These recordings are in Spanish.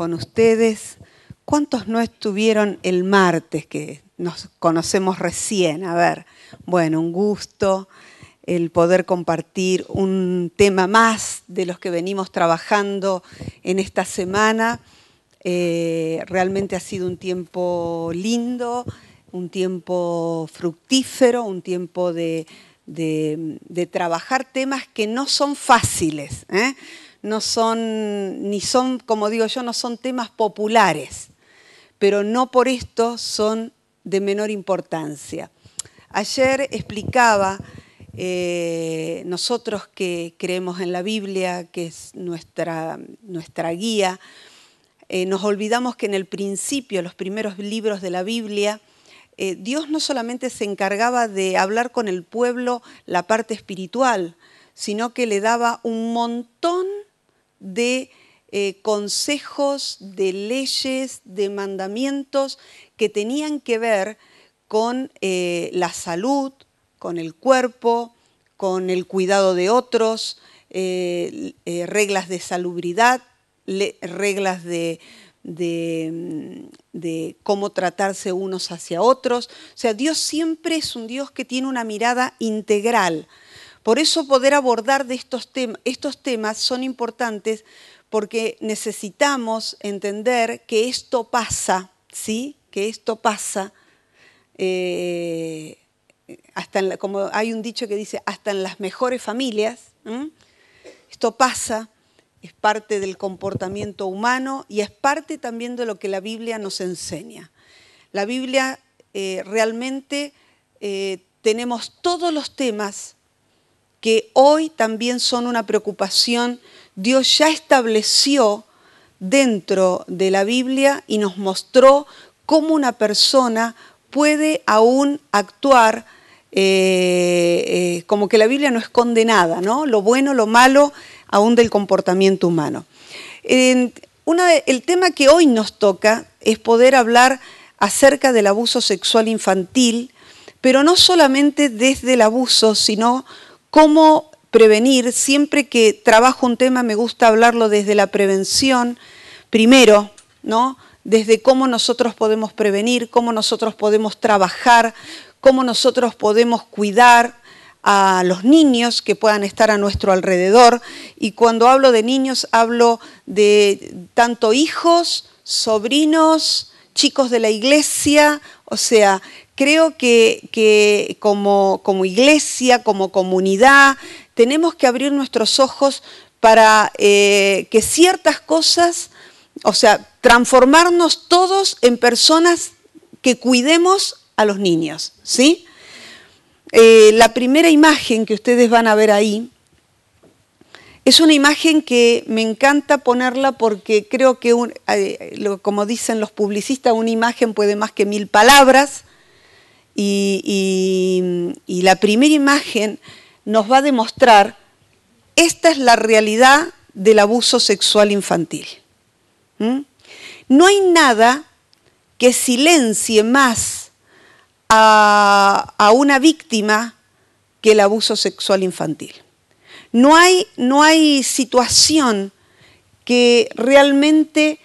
con ustedes. ¿Cuántos no estuvieron el martes, que nos conocemos recién? A ver, bueno, un gusto el poder compartir un tema más de los que venimos trabajando en esta semana. Realmente ha sido un tiempo lindo, un tiempo fructífero, un tiempo de trabajar temas que no son fáciles, no son, ni son, como digo yo, no son temas populares, pero no por esto son de menor importancia. Ayer explicaba, nosotros que creemos en la Biblia, que es nuestra guía, nos olvidamos que en el principio, los primeros libros de la Biblia, Dios no solamente se encargaba de hablar con el pueblo la parte espiritual, sino que le daba un montón de consejos, de leyes, de mandamientos que tenían que ver con la salud, con el cuerpo, con el cuidado de otros, reglas de salubridad, reglas de cómo tratarse unos hacia otros. O sea, Dios siempre es un Dios que tiene una mirada integral. Por eso poder abordar de estos temas son importantes, porque necesitamos entender que esto pasa, ¿sí? Que esto pasa, como hay un dicho que dice, hasta en las mejores familias, esto pasa. Es parte del comportamiento humano y es parte también de lo que la Biblia nos enseña. La Biblia realmente tenemos todos los temas que hoy también son una preocupación. Dios ya estableció dentro de la Biblia y nos mostró cómo una persona puede aún actuar como que la Biblia no esconde nada, ¿no? Lo bueno, lo malo, aún del comportamiento humano. El tema que hoy nos toca es poder hablar acerca del abuso sexual infantil, pero no solamente desde el abuso, sino cómo prevenir. Siempre que trabajo un tema me gusta hablarlo desde la prevención, primero, ¿no? Desde cómo nosotros podemos prevenir, cómo nosotros podemos trabajar, cómo nosotros podemos cuidar a los niños que puedan estar a nuestro alrededor. Y cuando hablo de niños, hablo de tanto hijos, sobrinos, chicos de la iglesia. O sea, creo que como iglesia, como comunidad, tenemos que abrir nuestros ojos para que ciertas cosas, o sea, transformarnos todos en personas que cuidemos a los niños, ¿sí? La primera imagen que ustedes van a ver ahí es una imagen que me encanta ponerla porque creo que, como dicen los publicistas, una imagen puede más que 1000 palabras y la primera imagen nos va a demostrar, esta es la realidad del abuso sexual infantil. No hay nada que silencie más a una víctima que el abuso sexual infantil. No hay situación que realmente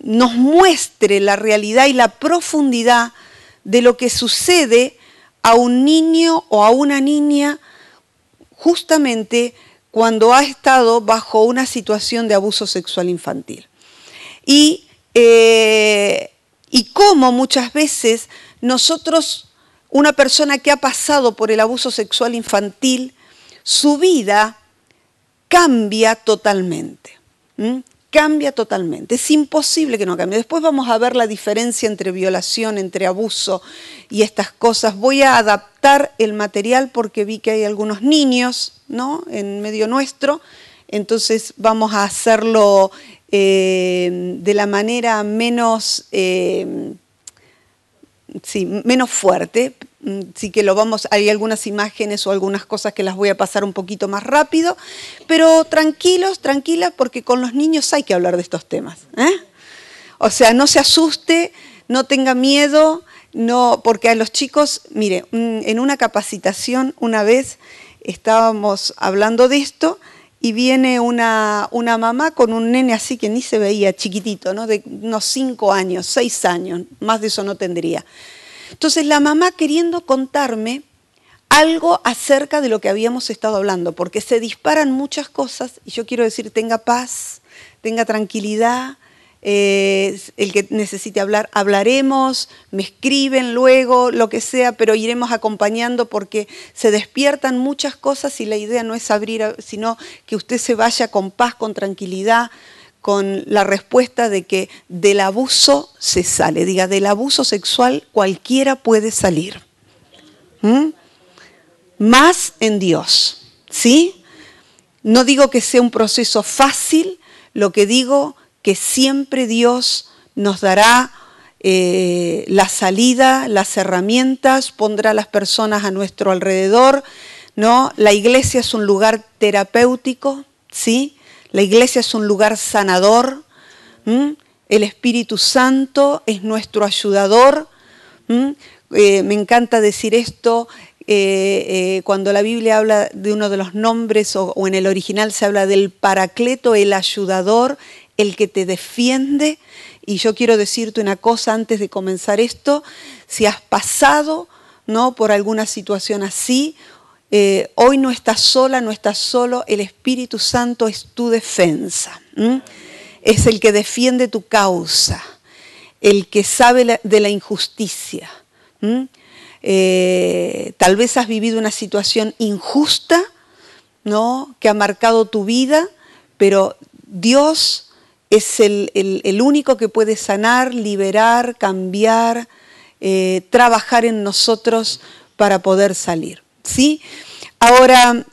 nos muestre la realidad y la profundidad de lo que sucede a un niño o a una niña justamente cuando ha estado bajo una situación de abuso sexual infantil. Y cómo muchas veces nosotros, una persona que ha pasado por el abuso sexual infantil, su vida cambia totalmente. Cambia totalmente. Es imposible que no cambie. Después vamos a ver la diferencia entre violación, entre abuso y estas cosas. Voy a adaptar el material porque vi que hay algunos niños, ¿no?, en medio nuestro. Entonces vamos a hacerlo de la manera menos, menos fuerte. Sí que hay algunas imágenes o algunas cosas que las voy a pasar un poquito más rápido, pero tranquilos, tranquilas, porque con los niños hay que hablar de estos temas, O sea, no se asuste, no tenga miedo, no, porque a los chicos, mire, en una capacitación una vez estábamos hablando de esto y viene una mamá con un nene así que ni se veía, chiquitito, ¿no? De unos 5 años, 6 años, más de eso no tendría. Entonces la mamá queriendo contarme algo acerca de lo que habíamos estado hablando, porque se disparan muchas cosas y yo quiero decir, tenga paz, tenga tranquilidad, el que necesite hablar, hablaremos, me escriben luego, lo que sea, pero iremos acompañando porque se despiertan muchas cosas y la idea no es abrir, sino que usted se vaya con paz, con tranquilidad, con la respuesta de que del abuso se sale. Diga, del abuso sexual cualquiera puede salir. Más en Dios, ¿sí? No digo que sea un proceso fácil, lo que digo que siempre Dios nos dará la salida, las herramientas, pondrá a las personas a nuestro alrededor, ¿no? La iglesia es un lugar terapéutico, ¿sí? La iglesia es un lugar sanador, el Espíritu Santo es nuestro ayudador. Me encanta decir esto, cuando la Biblia habla de uno de los nombres o en el original se habla del Paracleto, el ayudador, el que te defiende. Y yo quiero decirte una cosa antes de comenzar esto, si has pasado, ¿no?, por alguna situación así, hoy no estás sola, no estás solo, el Espíritu Santo es tu defensa, es el que defiende tu causa, el que sabe de la injusticia. Tal vez has vivido una situación injusta, ¿no?, que ha marcado tu vida, pero Dios es el único que puede sanar, liberar, cambiar, trabajar en nosotros para poder salir, ¿sí? Ahora,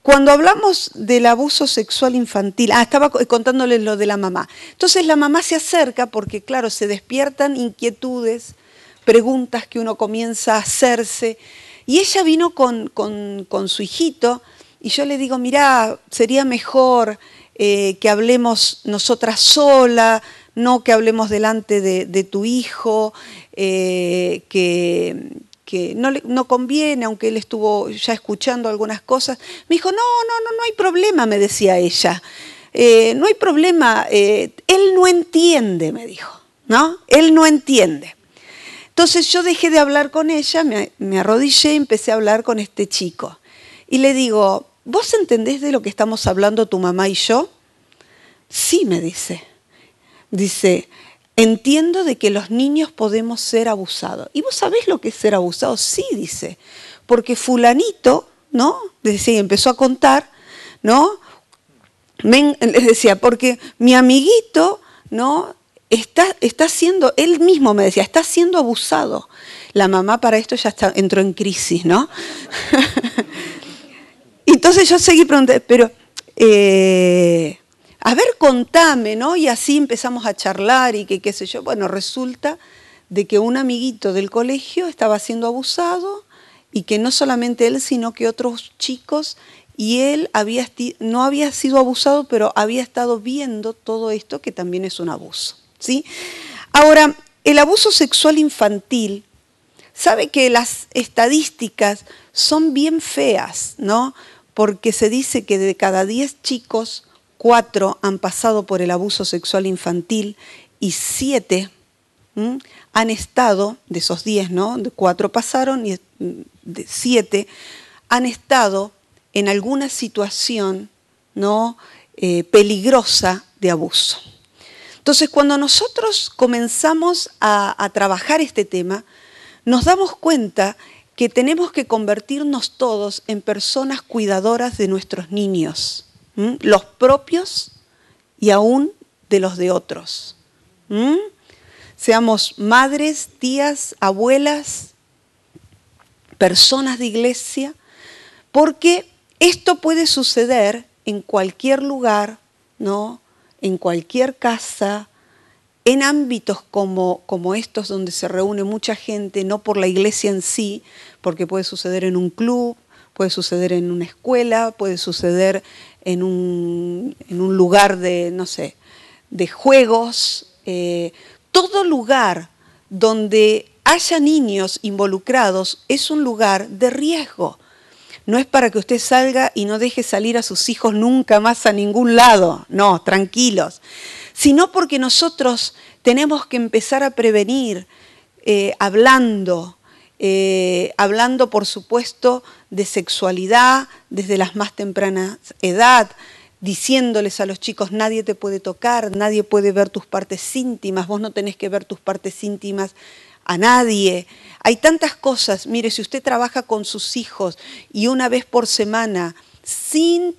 cuando hablamos del abuso sexual infantil, estaba contándoles lo de la mamá. Entonces la mamá se acerca porque, claro, se despiertan inquietudes, preguntas que uno comienza a hacerse. Y ella vino con su hijito y yo le digo, mirá, sería mejor que hablemos nosotras solas, no que hablemos delante de tu hijo, que no conviene, aunque él estuvo ya escuchando algunas cosas. Me dijo, no hay problema, me decía ella. No hay problema, él no entiende, me dijo, ¿no? Él no entiende. Entonces yo dejé de hablar con ella, me arrodillé y empecé a hablar con este chico. Y le digo, ¿vos entendés de lo que estamos hablando tu mamá y yo? Sí, me dice. Dice, entiendo de que los niños podemos ser abusados. ¿Y vos sabés lo que es ser abusado? Sí, dice. Porque fulanito, ¿no? Decía, empezó a contar, ¿no? Les decía, porque mi amiguito, ¿no?, está siendo, él mismo me decía, está siendo abusado. La mamá para esto ya entró en crisis, ¿no? Entonces yo seguí preguntando, pero, a ver, contame, ¿no? Y así empezamos a charlar y qué sé yo. Bueno, resulta de que un amiguito del colegio estaba siendo abusado y que no solamente él, sino que otros chicos, y él no había sido abusado, pero había estado viendo todo esto, que también es un abuso, ¿sí? Ahora, el abuso sexual infantil, sabe que las estadísticas son bien feas, ¿no? Porque se dice que de cada 10 chicos, 4 han pasado por el abuso sexual infantil y 7 han estado, de esos 10, ¿no? 4 pasaron y 7 han estado en alguna situación, ¿no?, peligrosa de abuso. Entonces, cuando nosotros comenzamos a trabajar este tema, nos damos cuenta que tenemos que convertirnos todos en personas cuidadoras de nuestros niños, los propios y aún de los de otros. Seamos madres, tías, abuelas, personas de iglesia, porque esto puede suceder en cualquier lugar, ¿no?, en cualquier casa, en ámbitos como estos donde se reúne mucha gente, no por la iglesia en sí, porque puede suceder en un club, puede suceder en una escuela, puede suceder en un lugar de, no sé, de juegos. Todo lugar donde haya niños involucrados es un lugar de riesgo. no es para que usted salga y no deje salir a sus hijos nunca más a ningún lado, no, tranquilos, sino porque nosotros tenemos que empezar a prevenir hablando por supuesto de sexualidad desde las más tempranas edad, diciéndoles a los chicos, nadie te puede tocar, nadie puede ver tus partes íntimas, vos no tenés que ver tus partes íntimas a nadie. Hay tantas cosas, mire, si usted trabaja con sus hijos y una vez por semana, sin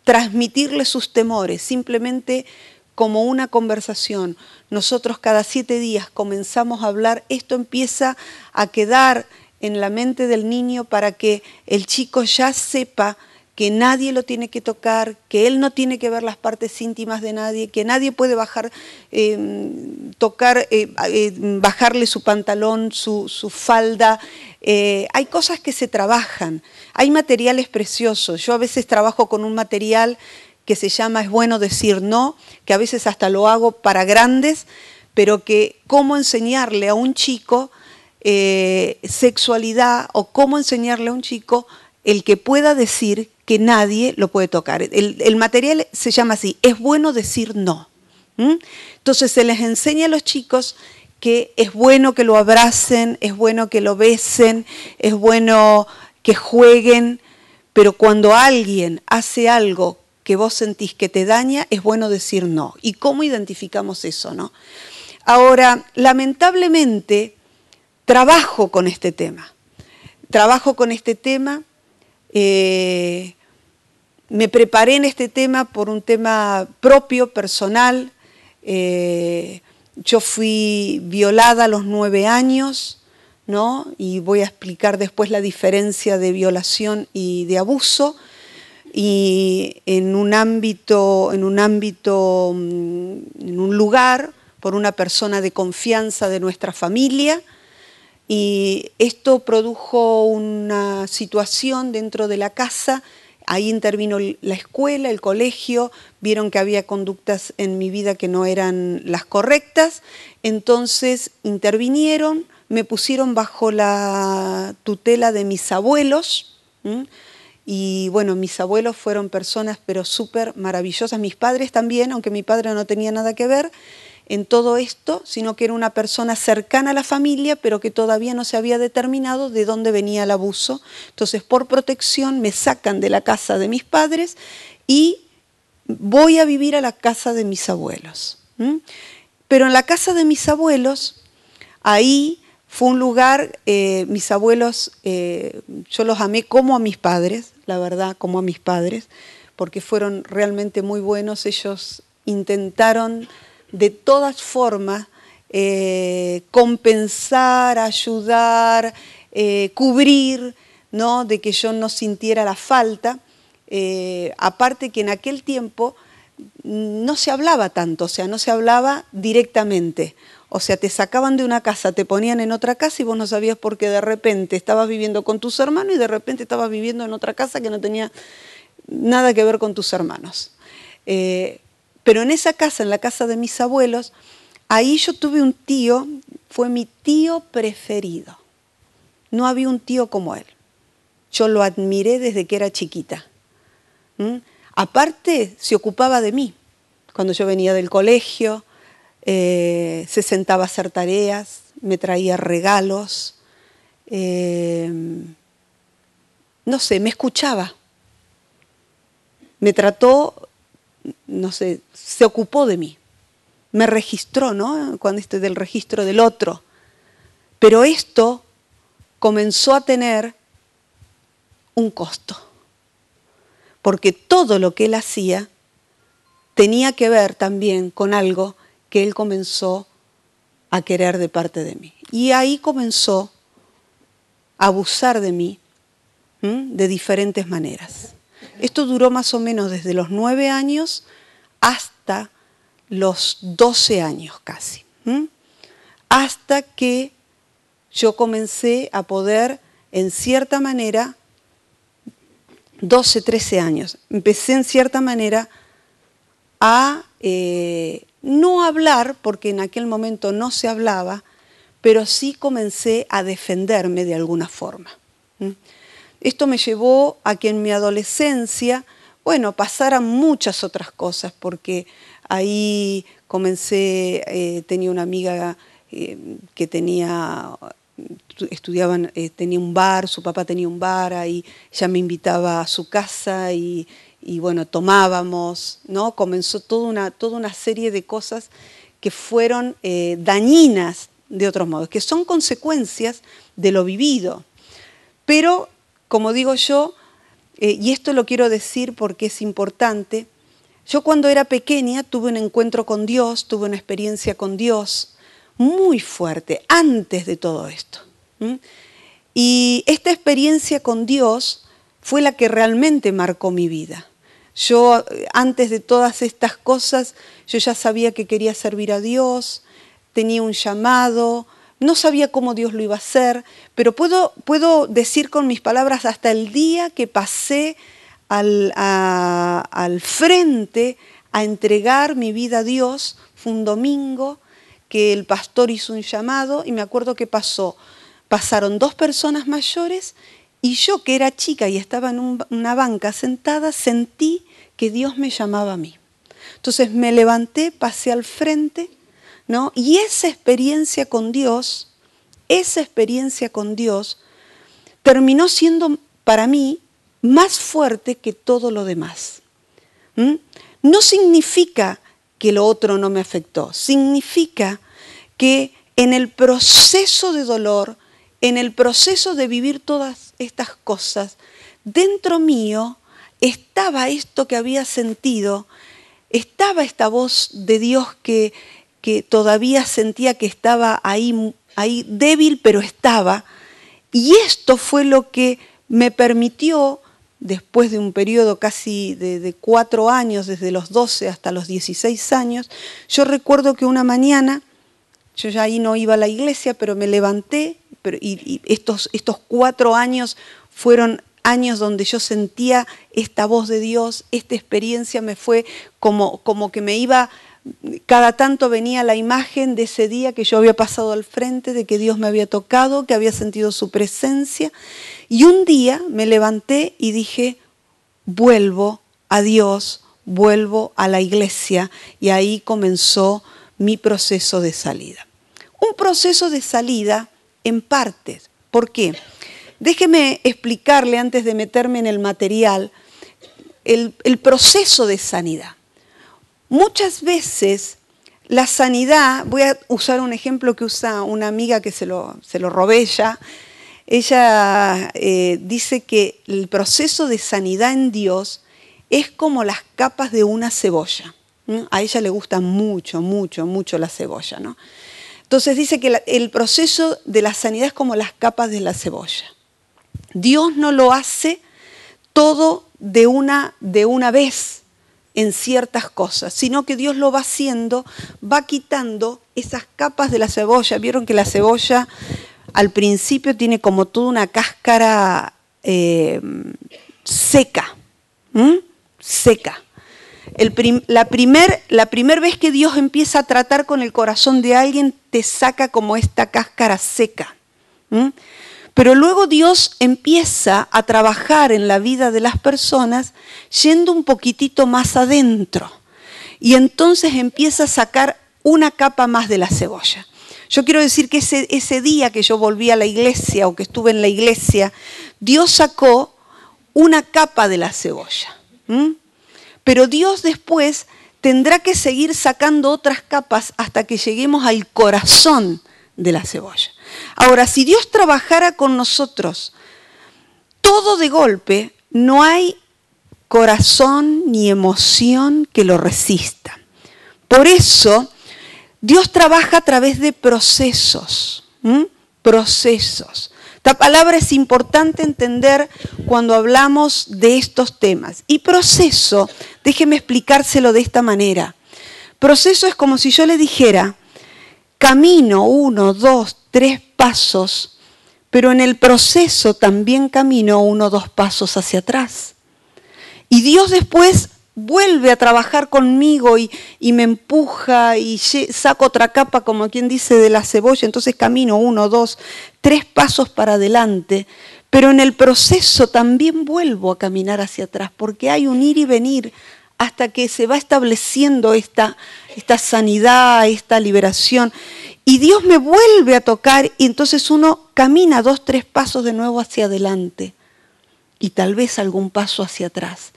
transmitirles sus temores, simplemente como una conversación, nosotros cada 7 días comenzamos a hablar, esto empieza a quedar en la mente del niño para que el chico ya sepa que nadie lo tiene que tocar, que él no tiene que ver las partes íntimas de nadie, que nadie puede bajarle su pantalón, su falda. Hay cosas que se trabajan, hay materiales preciosos. Yo a veces trabajo con un material que se llama Es bueno decir no, que a veces hasta lo hago para grandes, pero que cómo enseñarle a un chico sexualidad o cómo enseñarle a un chico el que pueda decir que nadie lo puede tocar. El material se llama así, Es bueno decir no. Entonces se les enseña a los chicos que es bueno que lo abracen, es bueno que lo besen, es bueno que jueguen, pero cuando alguien hace algo que vos sentís que te daña, es bueno decir no. ¿Y cómo identificamos eso, no? Ahora, lamentablemente, trabajo con este tema. Me preparé en este tema por un tema propio, personal. Yo fui violada a los 9 años, ¿no? Y voy a explicar después la diferencia de violación y de abuso. Y en un lugar, por una persona de confianza de nuestra familia. Y esto produjo una situación dentro de la casa. Ahí intervino la escuela, el colegio, vieron que había conductas en mi vida que no eran las correctas, entonces intervinieron, me pusieron bajo la tutela de mis abuelos, y bueno, mis abuelos fueron personas pero súper maravillosas, mis padres también, aunque mi padre no tenía nada que ver en todo esto, sino que era una persona cercana a la familia, pero que todavía no se había determinado de dónde venía el abuso. Entonces, por protección, me sacan de la casa de mis padres y voy a vivir a la casa de mis abuelos. Pero en la casa de mis abuelos, ahí fue un lugar, mis abuelos, yo los amé como a mis padres, la verdad, como a mis padres, porque fueron realmente muy buenos. Ellos intentaron de todas formas compensar, ayudar, cubrir, ¿no? De que yo no sintiera la falta. Aparte que en aquel tiempo no se hablaba tanto, o sea, no se hablaba directamente. O sea, te sacaban de una casa, te ponían en otra casa y vos no sabías por qué de repente estabas viviendo con tus hermanos y de repente estabas viviendo en otra casa que no tenía nada que ver con tus hermanos. Pero en esa casa, en la casa de mis abuelos, ahí yo tuve un tío, fue mi tío preferido. No había un tío como él. Yo lo admiré desde que era chiquita. Aparte, se ocupaba de mí. Cuando yo venía del colegio, se sentaba a hacer tareas, me traía regalos, no sé, me escuchaba. Me trató, no sé, se ocupó de mí, me registró, ¿no? Cuando del registro del otro. Pero esto comenzó a tener un costo, porque todo lo que él hacía tenía que ver también con algo que él comenzó a querer de parte de mí. Y ahí comenzó a abusar de mí de diferentes maneras. Esto duró más o menos desde los 9 años hasta los 12 años casi. Hasta que yo comencé a poder, en cierta manera, 12, 13 años, empecé en cierta manera a no hablar, porque en aquel momento no se hablaba, pero sí comencé a defenderme de alguna forma. Esto me llevó a que en mi adolescencia, bueno, pasaran muchas otras cosas, porque ahí comencé, tenía una amiga que tenía un bar, su papá tenía un bar, ahí ella me invitaba a su casa y bueno, tomábamos, ¿no? Comenzó toda una serie de cosas que fueron dañinas de otros modos, que son consecuencias de lo vivido. Pero, como digo yo, y esto lo quiero decir porque es importante, yo cuando era pequeña tuve un encuentro con Dios, tuve una experiencia con Dios muy fuerte, antes de todo esto. Y esta experiencia con Dios fue la que realmente marcó mi vida. Yo, antes de todas estas cosas, yo ya sabía que quería servir a Dios, tenía un llamado, no sabía cómo Dios lo iba a hacer, pero puedo decir con mis palabras hasta el día que pasé al frente a entregar mi vida a Dios. Fue un domingo que el pastor hizo un llamado y me acuerdo que pasaron 2 personas mayores y yo, que era chica y estaba en una banca sentada, sentí que Dios me llamaba a mí. Entonces me levanté, pasé al frente, ¿no? Y esa experiencia con Dios terminó siendo para mí más fuerte que todo lo demás. No significa que lo otro no me afectó, significa que en el proceso de dolor, en el proceso de vivir todas estas cosas, dentro mío estaba esto que había sentido, estaba esta voz de Dios que todavía sentía que estaba ahí débil, pero estaba. Y esto fue lo que me permitió, después de un periodo casi de 4 años, desde los 12 hasta los 16 años, yo recuerdo que una mañana, yo ya ahí no iba a la iglesia, pero me levanté, y estos 4 años fueron años donde yo sentía esta voz de Dios, esta experiencia me fue como que me iba, cada tanto venía la imagen de ese día que yo había pasado al frente, de que Dios me había tocado, que había sentido su presencia. Y un día me levanté y dije, vuelvo a Dios, vuelvo a la iglesia, y ahí comenzó mi proceso de salida. Un proceso de salida en partes. ¿Por qué? Déjeme explicarle, antes de meterme en el material, el proceso de sanidad. Muchas veces la sanidad, voy a usar un ejemplo que usa una amiga que se lo robé ya. Ella dice que el proceso de sanidad en Dios es como las capas de una cebolla. A ella le gusta mucho, mucho, mucho la cebolla, ¿no? Entonces dice que el proceso de la sanidad es como las capas de la cebolla. Dios no lo hace todo de una vez en ciertas cosas, sino que Dios lo va haciendo, va quitando esas capas de la cebolla. Vieron que la cebolla al principio tiene como toda una cáscara seca, seca. La primer vez que Dios empieza a tratar con el corazón de alguien, te saca como esta cáscara seca. Pero luego Dios empieza a trabajar en la vida de las personas yendo un poquitito más adentro. Y entonces empieza a sacar una capa más de la cebolla. Yo quiero decir que ese día que yo volví a la iglesia o que estuve en la iglesia, Dios sacó una capa de la cebolla. Pero Dios después tendrá que seguir sacando otras capas hasta que lleguemos al corazón de la cebolla. Ahora, si Dios trabajara con nosotros todo de golpe, no hay corazón ni emoción que lo resista. Por eso, Dios trabaja a través de procesos. Procesos. Esta palabra es importante entender cuando hablamos de estos temas. Y proceso, déjeme explicárselo de esta manera. Proceso es como si yo le dijera, camino 1, 2, 3 pasos, pero en el proceso también camino 1, 2 pasos hacia atrás. Y Dios después vuelve a trabajar conmigo y me empuja y saco otra capa, como quien dice, de la cebolla. Entonces camino 1, 2, 3 pasos para adelante, pero en el proceso también vuelvo a caminar hacia atrás, porque hay un ir y venir hasta que se va estableciendo esta sanidad, esta liberación. Y Dios me vuelve a tocar y entonces uno camina 2, 3 pasos de nuevo hacia adelante y tal vez algún paso hacia atrás.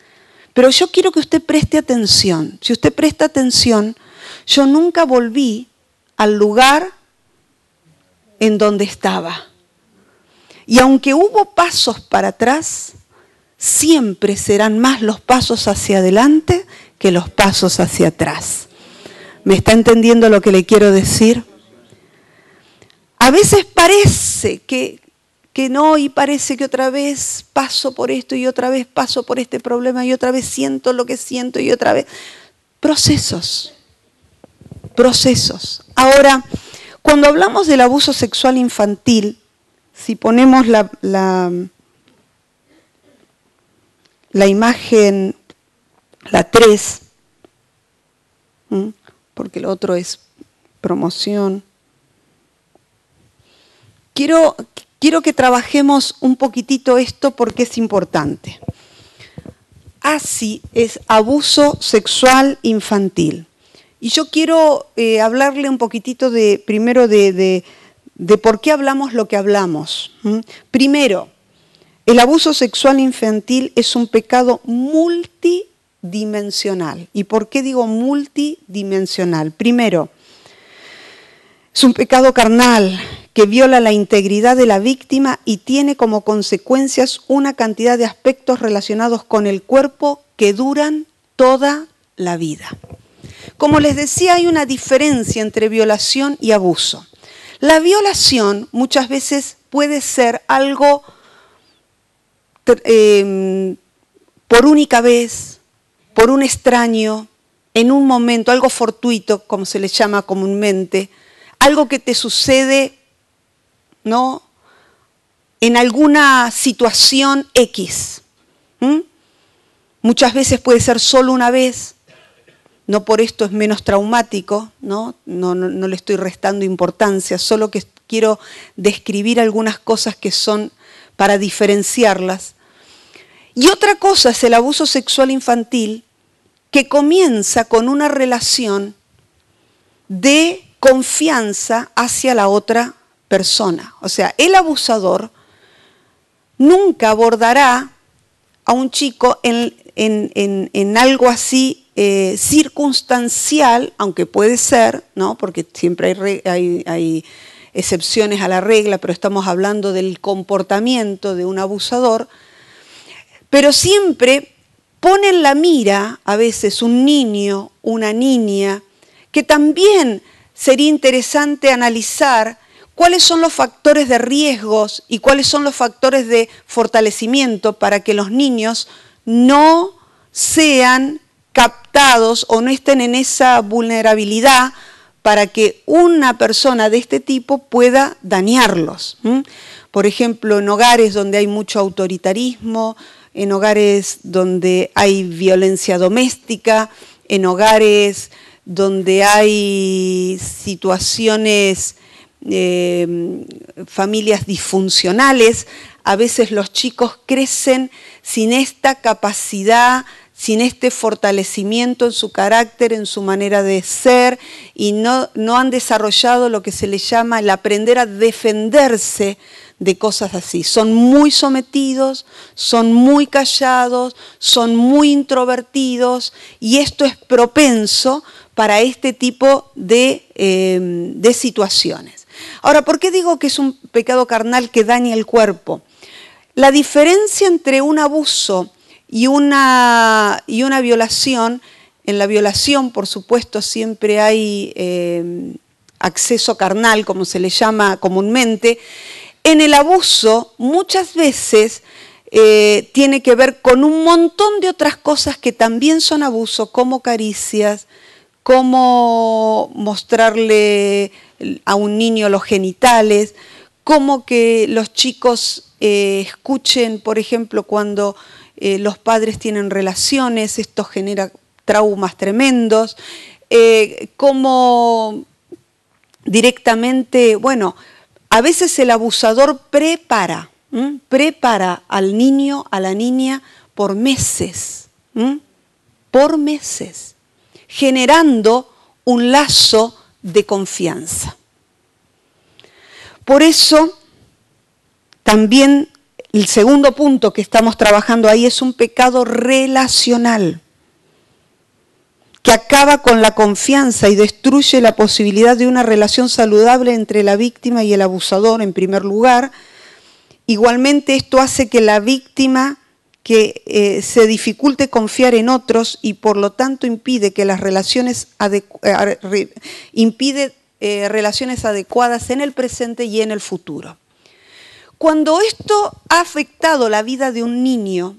Pero yo quiero que usted preste atención. Si usted presta atención, yo nunca volví al lugar en donde estaba. Y aunque hubo pasos para atrás, siempre serán más los pasos hacia adelante que los pasos hacia atrás. ¿Me está entendiendo lo que le quiero decir? A veces parece que no, y parece que otra vez paso por esto y otra vez paso por este problema y otra vez siento lo que siento y otra vez. Procesos. Ahora, cuando hablamos del abuso sexual infantil, si ponemos la imagen, la 3, porque lo otro es promoción. Quiero que trabajemos un poquitito esto porque es importante. Así es abuso sexual infantil. Y yo quiero hablarle un poquitito primero de por qué hablamos lo que hablamos. Primero, el abuso sexual infantil es un pecado multidimensional. ¿Y por qué digo multidimensional? Primero, es un pecado carnal que viola la integridad de la víctima y tiene como consecuencias una cantidad de aspectos relacionados con el cuerpo que duran toda la vida. Como les decía, hay una diferencia entre violación y abuso. La violación muchas veces puede ser algo por única vez, por un extraño, en un momento, algo fortuito, como se le llama comúnmente, algo que te sucede, ¿no?, en alguna situación X. Muchas veces puede ser solo una vez, no por esto es menos traumático, ¿no? No le estoy restando importancia, solo que quiero describir algunas cosas que son para diferenciarlas. Y otra cosa es el abuso sexual infantil, que comienza con una relación de confianza hacia la otra persona. O sea, el abusador nunca abordará a un chico en algo así circunstancial, aunque puede ser, ¿no?, porque siempre hay excepciones a la regla, pero estamos hablando del comportamiento de un abusador, pero siempre pone en la mira a veces un niño, una niña, que también sería interesante analizar cuáles son los factores de riesgos y cuáles son los factores de fortalecimiento para que los niños no sean captados o no estén en esa vulnerabilidad para que una persona de este tipo pueda dañarlos. Por ejemplo, en hogares donde hay mucho autoritarismo, en hogares donde hay violencia doméstica, en hogares donde hay situaciones, familias disfuncionales, a veces los chicos crecen sin esta capacidad, sin este fortalecimiento en su carácter, en su manera de ser, y no han desarrollado lo que se le llama el aprender a defenderse de cosas así. Son muy sometidos, son muy callados, son muy introvertidos, y esto es propenso para este tipo de situaciones. Ahora, ¿por qué digo que es un pecado carnal que daña el cuerpo? La diferencia entre un abuso y una violación, en la violación, por supuesto, siempre hay acceso carnal, como se le llama comúnmente. En el abuso, muchas veces tiene que ver con un montón de otras cosas que también son abuso, como caricias, como mostrarle a un niño los genitales, como que los chicos escuchen, por ejemplo, cuando los padres tienen relaciones, esto genera traumas tremendos, como directamente, bueno, a veces el abusador prepara, prepara al niño, a la niña, por meses, por meses, generando un lazo de confianza. Por eso, también el segundo punto que estamos trabajando ahí es un pecado relacional, que acaba con la confianza y destruye la posibilidad de una relación saludable entre la víctima y el abusador, en primer lugar. Igualmente, esto hace que la víctima se dificulte confiar en otros y por lo tanto impide que las relaciones relaciones adecuadas en el presente y en el futuro. Cuando esto ha afectado la vida de un niño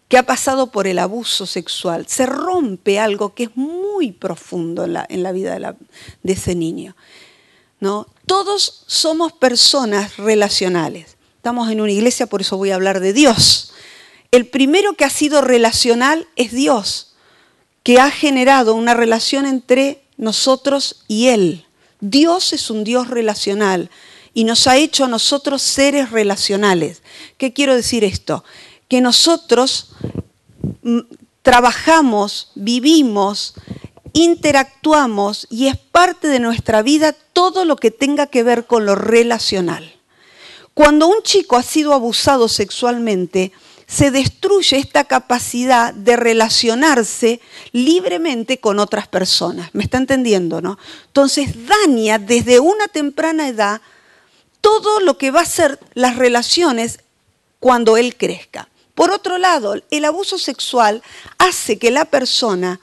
que ha pasado por el abuso sexual, se rompe algo que es muy profundo en la vida de ese niño, ¿no? Todos somos personas relacionales. Estamos en una iglesia, por eso voy a hablar de Dios. El primero que ha sido relacional es Dios, que ha generado una relación entre nosotros y Él. Dios es un Dios relacional y nos ha hecho a nosotros seres relacionales. ¿Qué quiero decir esto? Que nosotros trabajamos, vivimos, interactuamos y es parte de nuestra vida todo lo que tenga que ver con lo relacional. Cuando un chico ha sido abusado sexualmente, se destruye esta capacidad de relacionarse libremente con otras personas. ¿Me está entendiendo, no? Entonces daña desde una temprana edad todo lo que va a ser las relaciones cuando él crezca. Por otro lado, el abuso sexual hace que la persona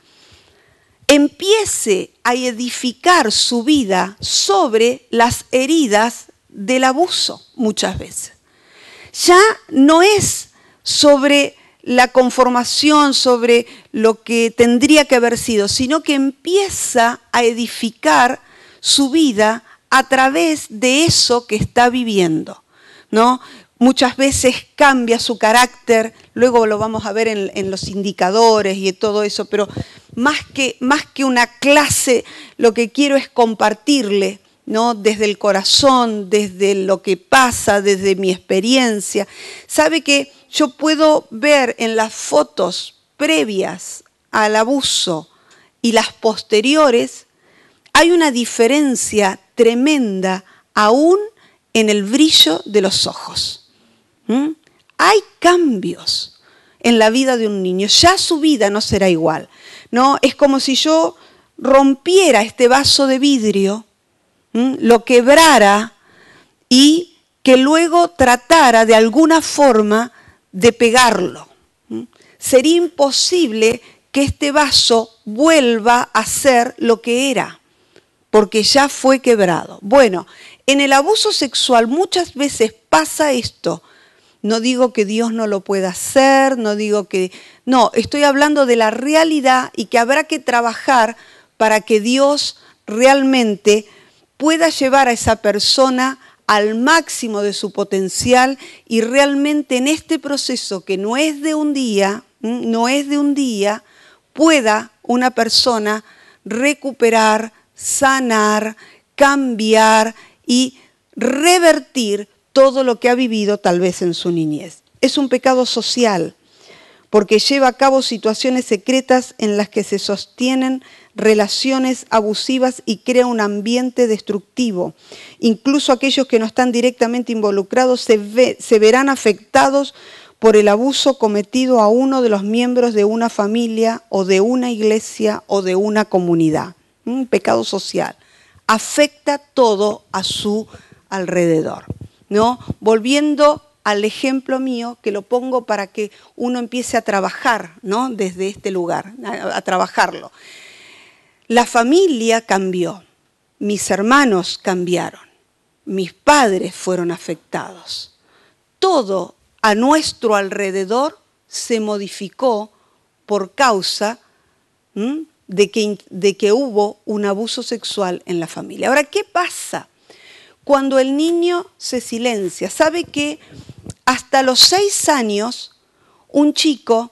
empiece a edificar su vida sobre las heridas del abuso muchas veces. Ya no es sobre la conformación, sobre lo que tendría que haber sido, sino que empieza a edificar su vida a través de eso que está viviendo, ¿no? Muchas veces cambia su carácter, luego lo vamos a ver en los indicadores y todo eso, pero más que una clase, lo que quiero es compartirle, ¿no? Desde el corazón, desde lo que pasa, desde mi experiencia. Sabe que yo puedo ver en las fotos previas al abuso y las posteriores, hay una diferencia tremenda aún en el brillo de los ojos. Hay cambios en la vida de un niño, ya su vida no será igual, ¿no? Es como si yo rompiera este vaso de vidrio, lo quebrara y que luego tratara de alguna forma de pegarlo. Sería imposible que este vaso vuelva a ser lo que era, porque ya fue quebrado. Bueno, en el abuso sexual muchas veces pasa esto. No digo que Dios no lo pueda hacer, no, estoy hablando de la realidad y que habrá que trabajar para que Dios realmente pueda llevar a esa persona al máximo de su potencial y realmente en este proceso que no es de un día, pueda una persona recuperar, sanar, cambiar y revertir todo lo que ha vivido tal vez en su niñez. Es un pecado social porque lleva a cabo situaciones secretas en las que se sostienen relaciones abusivas y crea un ambiente destructivo. Incluso aquellos que no están directamente involucrados se verán afectados por el abuso cometido a uno de los miembros de una familia o de una iglesia o de una comunidad. Un pecado social. Afecta todo a su alrededor, ¿no? Volviendo al ejemplo mío, que lo pongo para que uno empiece a trabajar, ¿no? Desde este lugar, a trabajarlo. La familia cambió, mis hermanos cambiaron, mis padres fueron afectados. Todo a nuestro alrededor se modificó por causa de que hubo un abuso sexual en la familia. Ahora, ¿qué pasa cuando el niño se silencia? ¿Sabe que hasta los 6 años un chico,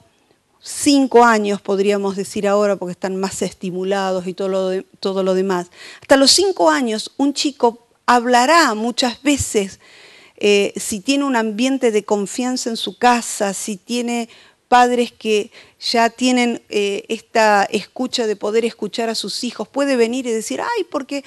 5 años podríamos decir ahora porque están más estimulados y todo lo demás, hasta los 5 años un chico hablará muchas veces si tiene un ambiente de confianza en su casa, si tiene padres que ya tienen esta escucha de poder escuchar a sus hijos, puede venir y decir, ay, porque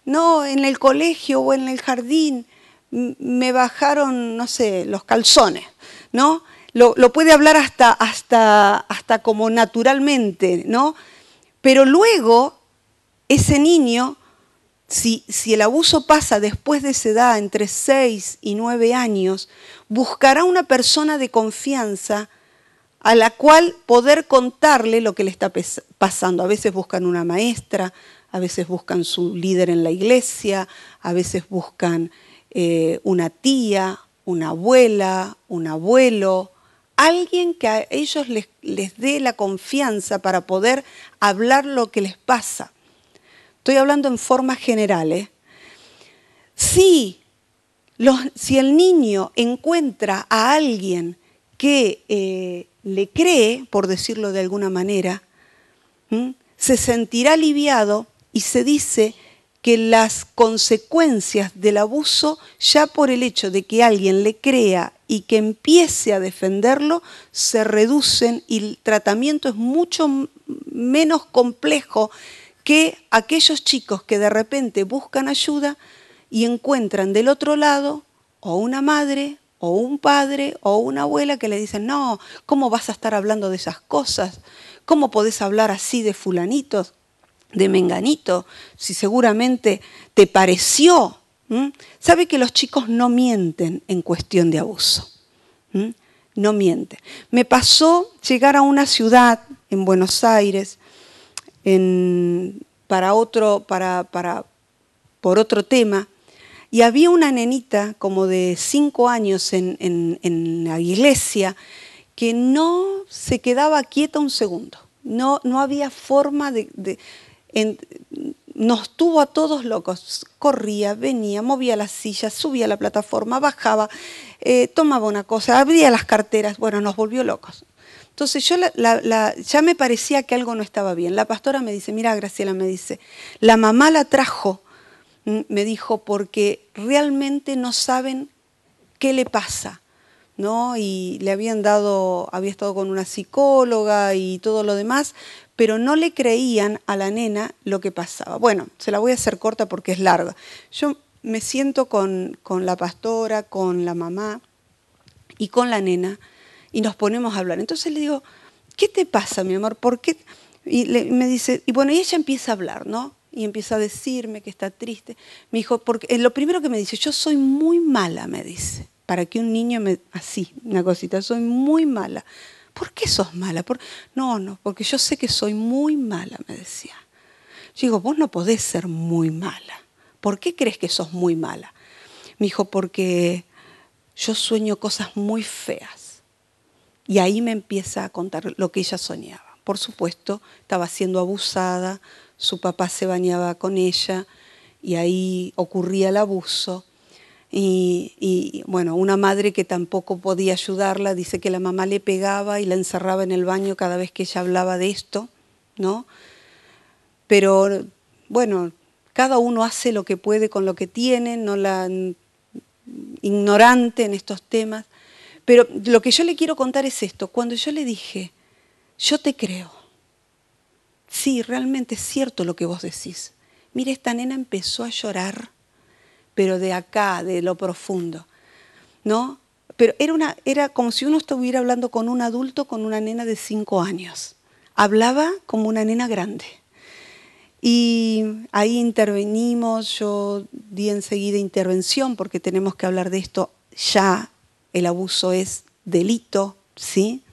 no, en el colegio o en el jardín me bajaron, no sé, los calzones, ¿no? Lo puede hablar hasta como naturalmente, ¿no? Pero luego, ese niño, si el abuso pasa después de esa edad, entre 6 y 9 años, buscará una persona de confianza a la cual poder contarle lo que le está pasando. A veces buscan una maestra, a veces buscan su líder en la iglesia, a veces buscan una tía, una abuela, un abuelo, alguien que a ellos les dé la confianza para poder hablar lo que les pasa. Estoy hablando en forma general. Si el niño encuentra a alguien que le cree, por decirlo de alguna manera, se sentirá aliviado y se dice que las consecuencias del abuso, ya por el hecho de que alguien le crea y que empiece a defenderlo, se reducen y el tratamiento es mucho menos complejo que aquellos chicos que de repente buscan ayuda y encuentran del otro lado o una madre o un padre o una abuela que le dicen, no, ¿cómo vas a estar hablando de esas cosas? ¿Cómo podés hablar así de fulanitos, de menganito, si seguramente te pareció? ¿Sabe que los chicos no mienten en cuestión de abuso? No mienten. Me pasó llegar a una ciudad en Buenos Aires por otro tema, y había una nenita como de 5 años en la iglesia que no se quedaba quieta un segundo. No había forma nos tuvo a todos locos. Corría, venía, movía la silla, subía a la plataforma, bajaba, tomaba una cosa, abría las carteras. Bueno, nos volvió locos. Entonces yo ya me parecía que algo no estaba bien. La pastora me dice, mira, Graciela, me dice, la mamá la trajo, me dijo, porque realmente no saben qué le pasa, ¿no? Y había estado con una psicóloga y todo lo demás, pero no le creían a la nena lo que pasaba. Bueno, se la voy a hacer corta porque es larga. Yo me siento con la pastora, con la mamá y con la nena y nos ponemos a hablar. Entonces le digo, ¿qué te pasa, mi amor? ¿Por qué? Y me dice, y bueno, y ella empieza a hablar, ¿no? Y empieza a decirme que está triste. Me dijo, porque lo primero que me dice, yo soy muy mala, me dice. Para que un niño así, una cosita, soy muy mala. ¿Por qué sos mala? No, porque yo sé que soy muy mala, me decía. Yo digo, vos no podés ser muy mala. ¿Por qué crees que sos muy mala? Me dijo, porque yo sueño cosas muy feas. Y ahí me empieza a contar lo que ella soñaba. Por supuesto, estaba siendo abusada, su papá se bañaba con ella y ahí ocurría el abuso. Y bueno, una madre que tampoco podía ayudarla, dice que la mamá le pegaba y la encerraba en el baño cada vez que ella hablaba de esto, ¿no? Pero bueno, cada uno hace lo que puede con lo que tiene, no la ignorante en estos temas. Pero lo que yo le quiero contar es esto. Cuando yo le dije, yo te creo. Sí, realmente es cierto lo que vos decís. Mire, esta nena empezó a llorar, pero de acá, de lo profundo, ¿no? Pero era como si uno estuviera hablando con un adulto, con una nena de 5 años. Hablaba como una nena grande. Y ahí intervenimos, yo di enseguida intervención, porque tenemos que hablar de esto ya. El abuso es delito, ¿sí?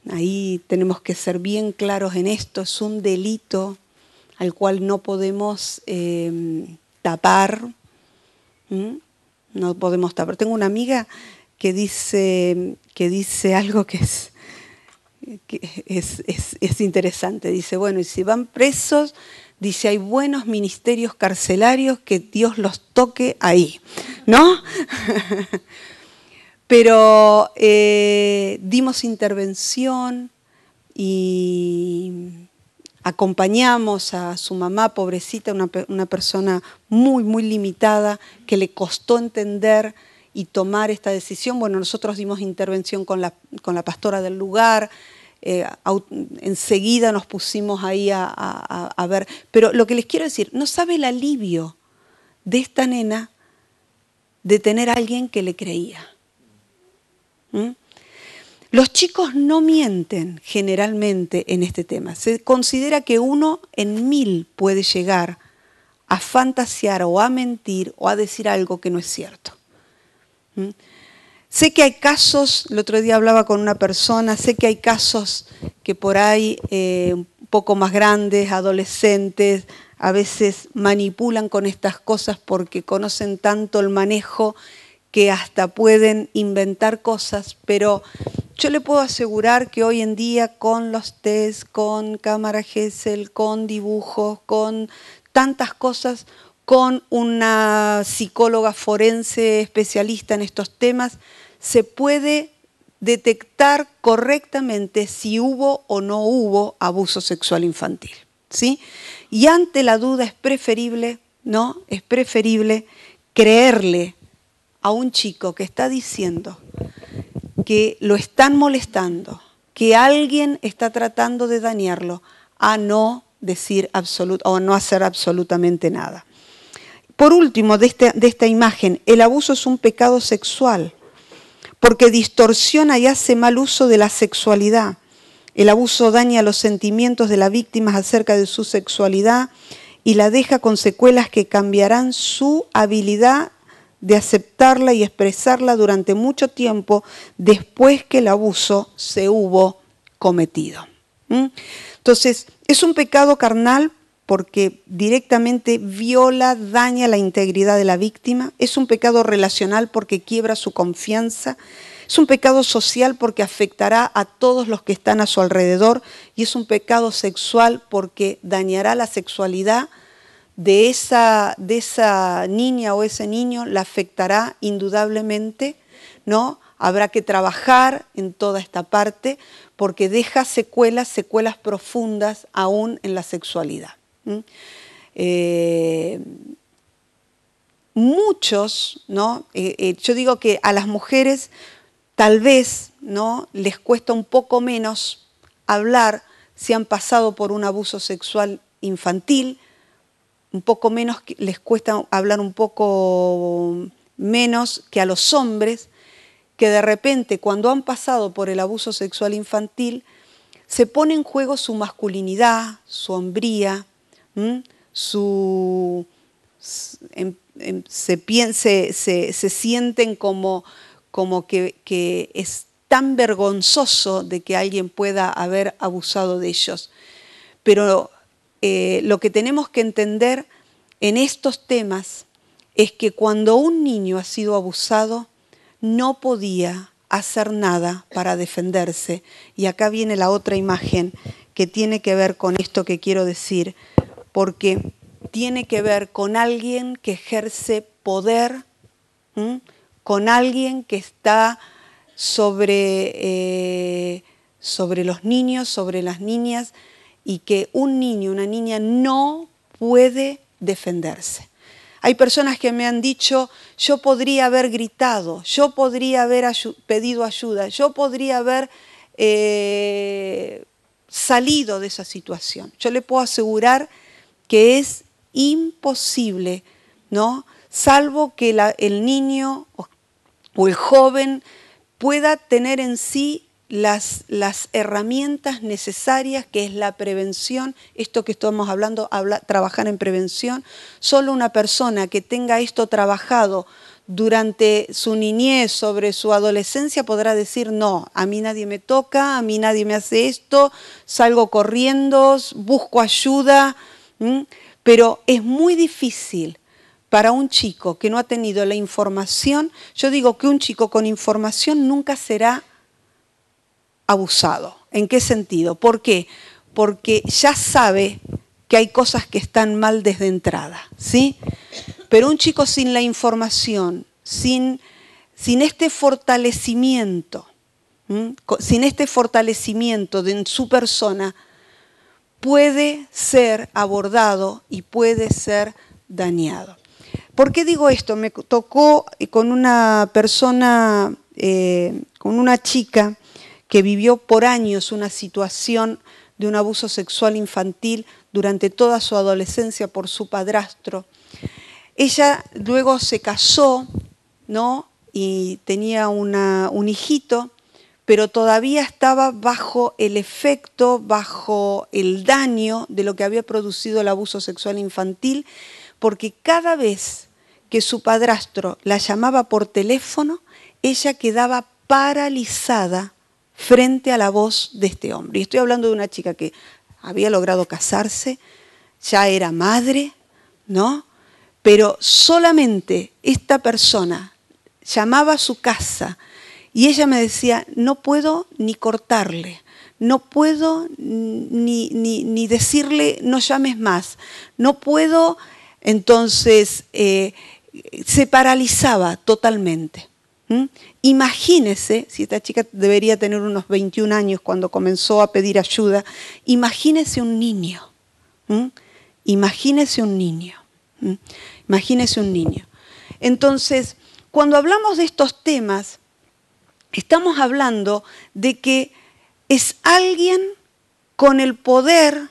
Ahí tenemos que ser bien claros en esto, es un delito al cual no podemos tapar. No podemos tapar. Tengo una amiga que dice algo que es interesante. Dice, bueno, y si van presos, dice, hay buenos ministerios carcelarios, que Dios los toque ahí, ¿no? Pero dimos intervención y acompañamos a su mamá, pobrecita, una persona muy, muy limitada, que le costó entender y tomar esta decisión. Bueno, nosotros dimos intervención con la pastora del lugar, enseguida nos pusimos ahí a ver. Pero lo que les quiero decir, no sabe el alivio de esta nena de tener a alguien que le creía. Los chicos no mienten generalmente en este tema. Se considera que 1 en 1000 puede llegar a fantasear o a mentir o a decir algo que no es cierto. Sé que hay casos, el otro día hablaba con una persona, sé que hay casos que por ahí un poco más grandes, adolescentes, a veces manipulan con estas cosas porque conocen tanto el manejo que hasta pueden inventar cosas, pero yo le puedo asegurar que hoy en día con los test, con cámara Gesell, con dibujos, con tantas cosas, con una psicóloga forense especialista en estos temas, se puede detectar correctamente si hubo o no hubo abuso sexual infantil, ¿sí? Y ante la duda es preferible, ¿no? Es preferible creerle a un chico que está diciendo que lo están molestando, que alguien está tratando de dañarlo, a no decir o no hacer absolutamente nada. Por último, de esta imagen, el abuso es un pecado sexual, porque distorsiona y hace mal uso de la sexualidad. El abuso daña los sentimientos de las víctimas acerca de su sexualidad y la deja con secuelas que cambiarán su habilidad de aceptarla y expresarla durante mucho tiempo después que el abuso se hubo cometido. Entonces, es un pecado carnal porque directamente viola, daña la integridad de la víctima. Es un pecado relacional porque quiebra su confianza. Es un pecado social porque afectará a todos los que están a su alrededor. Y es un pecado sexual porque dañará la sexualidad de esa niña o ese niño, la afectará indudablemente, ¿no? Habrá que trabajar en toda esta parte porque deja secuelas profundas aún en la sexualidad. Muchos, ¿no? Yo digo que a las mujeres tal vez, ¿no?, les cuesta un poco menos hablar si han pasado por un abuso sexual infantil, un poco menos, les cuesta hablar un poco menos que a los hombres, que de repente cuando han pasado por el abuso sexual infantil se pone en juego su masculinidad, su hombría, se sienten como que es tan vergonzoso de que alguien pueda haber abusado de ellos. Pero lo que tenemos que entender en estos temas es que cuando un niño ha sido abusado, no podía hacer nada para defenderse. Y acá viene la otra imagen que tiene que ver con esto que quiero decir, porque tiene que ver con alguien que ejerce poder, con alguien que está sobre los niños, sobre las niñas, y que un niño, una niña no puede defenderse. Hay personas que me han dicho, yo podría haber gritado, yo podría haber pedido ayuda, yo podría haber salido de esa situación. Yo le puedo asegurar que es imposible, ¿no? Salvo que el niño o el joven pueda tener en sí las herramientas necesarias, que es la prevención, esto que estamos hablando, trabajar en prevención. Solo una persona que tenga esto trabajado durante su niñez, sobre su adolescencia, podrá decir, no, a mí nadie me toca, a mí nadie me hace esto, salgo corriendo, busco ayuda, pero es muy difícil para un chico que no ha tenido la información. Yo digo que un chico con información nunca será abusado. ¿En qué sentido? ¿Por qué? Porque ya sabe que hay cosas que están mal desde entrada, ¿sí? Pero un chico sin la información, sin este fortalecimiento, sin este fortalecimiento en su persona, puede ser abordado y puede ser dañado. ¿Por qué digo esto? Me tocó con una persona, con una chica que vivió por años una situación de un abuso sexual infantil durante toda su adolescencia por su padrastro. Ella luego se casó, ¿no? Y tenía un hijito, pero todavía estaba bajo el efecto, bajo el daño de lo que había producido el abuso sexual infantil, porque cada vez que su padrastro la llamaba por teléfono, ella quedaba paralizada frente a la voz de este hombre. Y estoy hablando de una chica que había logrado casarse, ya era madre, ¿no? Pero solamente esta persona llamaba a su casa y ella me decía, no puedo ni cortarle, no puedo ni decirle no llames más, no puedo, entonces se paralizaba totalmente. Imagínese, si esta chica debería tener unos 21 años cuando comenzó a pedir ayuda, imagínese un niño, imagínese un niño. Imagínese un niño. Entonces, cuando hablamos de estos temas, estamos hablando de que es alguien con el poder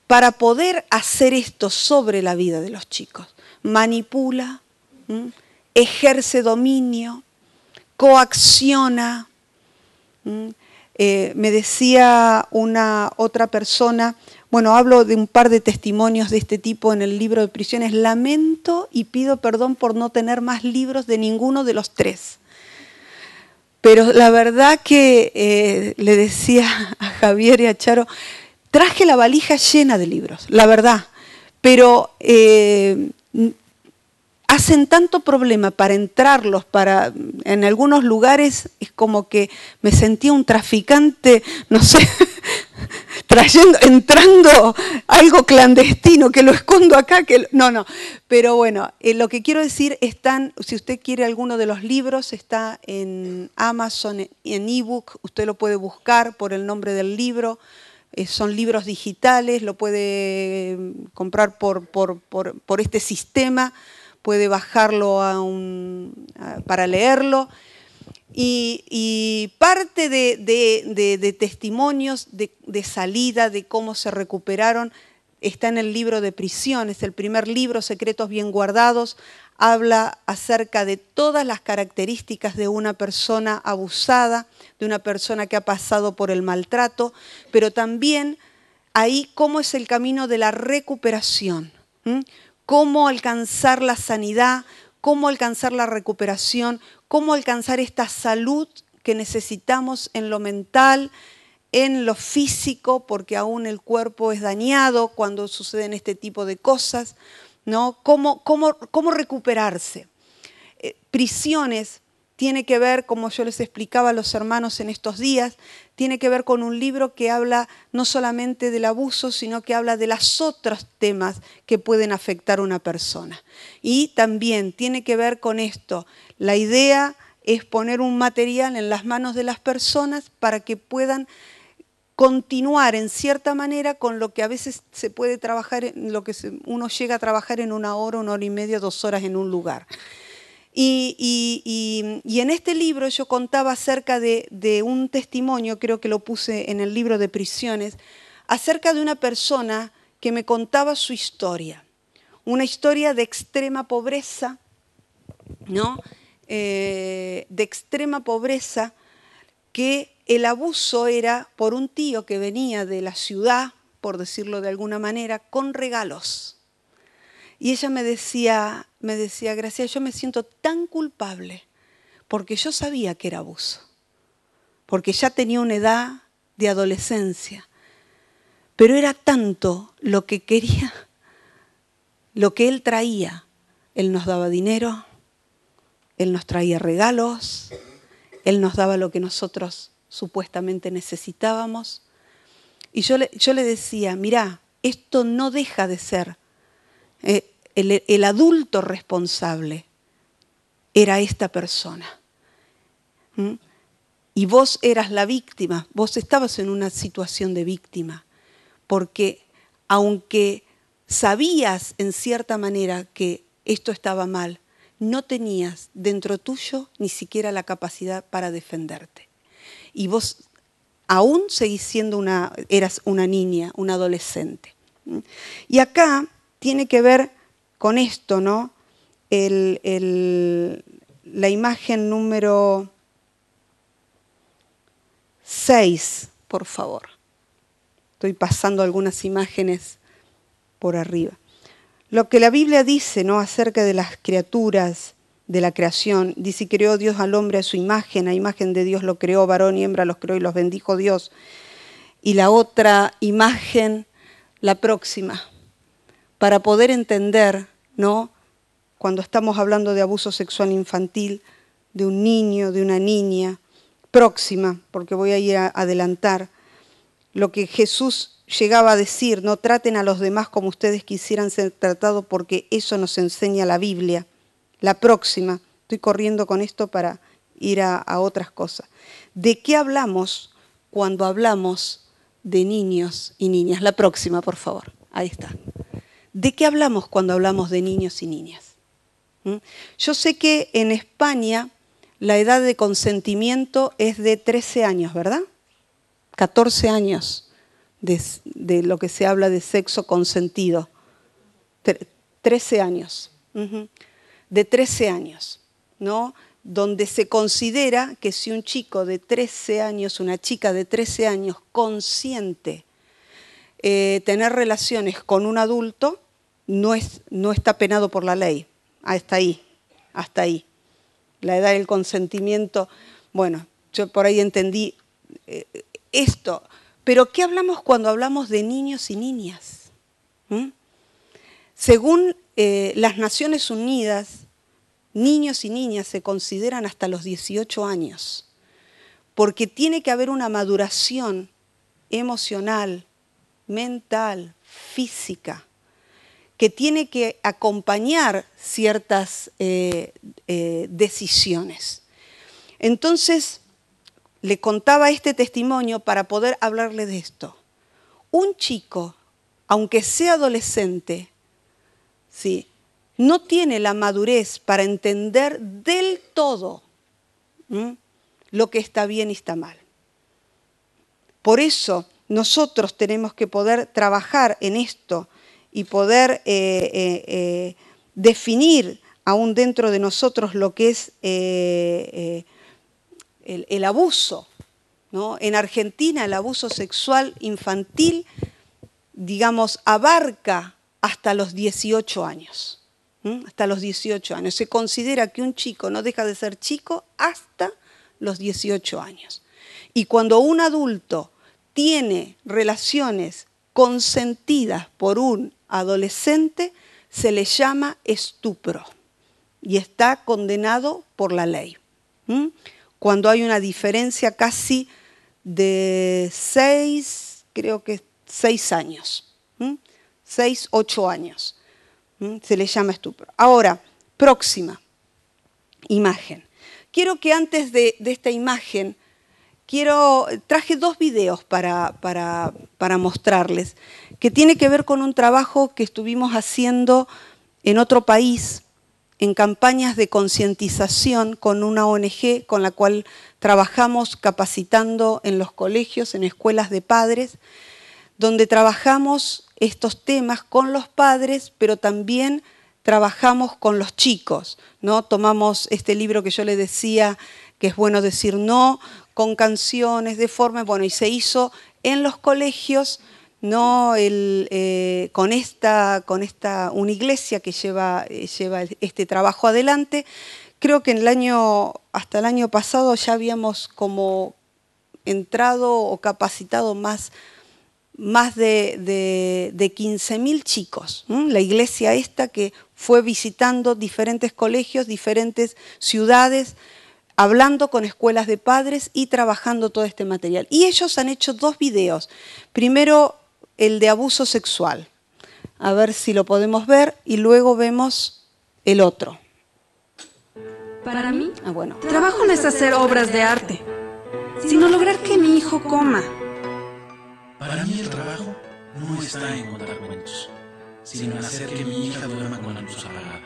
para poder hacer esto sobre la vida de los chicos. Manipula, ejerce dominio, coacciona. Me decía una otra persona, bueno, hablo de un par de testimonios de este tipo en el libro de prisiones. Lamento y pido perdón por no tener más libros de ninguno de los tres. Pero la verdad que le decía a Javier y a Charo, traje la valija llena de libros, la verdad. Pero hacen tanto problema para entrarlos, en algunos lugares es como que me sentía un traficante, no sé, entrando algo clandestino, que lo escondo acá, no. Pero bueno, lo que quiero decir, si usted quiere alguno de los libros, está en Amazon, en ebook, usted lo puede buscar por el nombre del libro, son libros digitales, lo puede comprar por este sistema, puede bajarlo para leerlo. Y parte de testimonios de salida, de cómo se recuperaron, está en el libro de prisiones. El primer libro, Secretos Bien Guardados, habla acerca de todas las características de una persona abusada, de una persona que ha pasado por el maltrato, pero también ahí cómo es el camino de la recuperación, cómo alcanzar la sanidad, cómo alcanzar la recuperación, cómo alcanzar esta salud que necesitamos en lo mental, en lo físico, porque aún el cuerpo es dañado cuando suceden este tipo de cosas, ¿no? ¿Cómo recuperarse? Prisiones tiene que ver, como yo les explicaba a los hermanos en estos días, tiene que ver con un libro que habla no solamente del abuso, sino que habla de los otros temas que pueden afectar a una persona. Y también tiene que ver con esto. La idea es poner un material en las manos de las personas para que puedan continuar en cierta manera con lo que a veces se puede trabajar, lo que uno llega a trabajar en 1 hora, 1 hora y media, 2 horas en un lugar. Y en este libro yo contaba acerca de un testimonio, creo que lo puse en el libro de prisiones, acerca de una persona que me contaba su historia. Una historia de extrema pobreza, ¿no? De extrema pobreza, que el abuso era por un tío que venía de la ciudad, por decirlo de alguna manera, con regalos. Y ella me decía, Gracia, yo me siento tan culpable porque yo sabía que era abuso, porque ya tenía una edad de adolescencia, pero era tanto lo que quería, lo que él traía. Él nos daba dinero, él nos traía regalos, él nos daba lo que nosotros supuestamente necesitábamos. Y yo le decía, mirá, esto no deja de ser el adulto responsable era esta persona. Y vos eras la víctima, vos estabas en una situación de víctima, porque aunque sabías en cierta manera que esto estaba mal. No tenías dentro tuyo ni siquiera la capacidad para defenderte. Y vos aún seguís siendo eras una niña, una adolescente. Y acá tiene que ver con esto, ¿no? La imagen número 6, por favor. Estoy pasando algunas imágenes por arriba. Lo que la Biblia dice, ¿no?, acerca de las criaturas, de la creación, dice: creó Dios al hombre a su imagen, a imagen de Dios lo creó, varón y hembra los creó y los bendijo Dios. Y la otra imagen, la próxima, para poder entender, ¿no?, cuando estamos hablando de abuso sexual infantil, de un niño, de una niña, próxima, porque voy a ir a adelantar, lo que Jesús llegaba a decir: no traten a los demás como ustedes quisieran ser tratados, porque eso nos enseña la Biblia. La próxima, estoy corriendo con esto para ir a otras cosas. ¿De qué hablamos cuando hablamos de niños y niñas? La próxima, por favor. Ahí está. ¿De qué hablamos cuando hablamos de niños y niñas? Yo sé que en España la edad de consentimiento es de 13 años, ¿verdad? 14 años de lo que se habla de sexo consentido. 13 años. De 13 años, ¿no? Donde se considera que si un chico de 13 años, una chica de 13 años consiente tener relaciones con un adulto, no está penado por la ley. Hasta ahí. La edad del consentimiento, bueno, yo por ahí entendí esto. Pero ¿qué hablamos cuando hablamos de niños y niñas? Según las Naciones Unidas, niños y niñas se consideran hasta los 18 años, porque tiene que haber una maduración emocional, mental, física, que tiene que acompañar ciertas decisiones. Entonces, le contaba este testimonio para poder hablarle de esto. Un chico, aunque sea adolescente, ¿sí?, no tiene la madurez para entender del todo lo que está bien y está mal. Por eso nosotros tenemos que poder trabajar en esto y poder definir aún dentro de nosotros lo que es el abuso, ¿no? En Argentina el abuso sexual infantil, digamos, abarca hasta los 18 años. Hasta los 18 años. Se considera que un chico no deja de ser chico hasta los 18 años. Y cuando un adulto tiene relaciones consentidas por un adolescente, se le llama estupro y está condenado por la ley. Cuando hay una diferencia casi de 6 años, 6, 8 años. Se le llama estupro. Ahora, próxima imagen. Quiero que antes de esta imagen, traje 2 videos para mostrarles, que tiene que ver con un trabajo que estuvimos haciendo en otro país, en campañas de concientización con una ONG con la cual trabajamos capacitando en los colegios, en escuelas de padres, donde trabajamos estos temas con los padres, pero también trabajamos con los chicos, ¿no? Tomamos este libro que yo les decía, que es bueno decir no, con canciones, de forma, bueno, y se hizo en los colegios, ¿no? Con una iglesia que lleva este trabajo adelante. Creo que hasta el año pasado ya habíamos como entrado o capacitado más de 15.000 chicos. La iglesia esta que fue visitando diferentes colegios, diferentes ciudades, hablando con escuelas de padres y trabajando todo este material. Y ellos han hecho 2 videos. Primero, el de abuso sexual. A ver si lo podemos ver y luego vemos el otro. Para mí, trabajo no es hacer obras de arte, sino lograr que mi hijo coma. Para mí el trabajo no está en contar cuentos, sino en hacer que mi hija duerma con la luz apagada.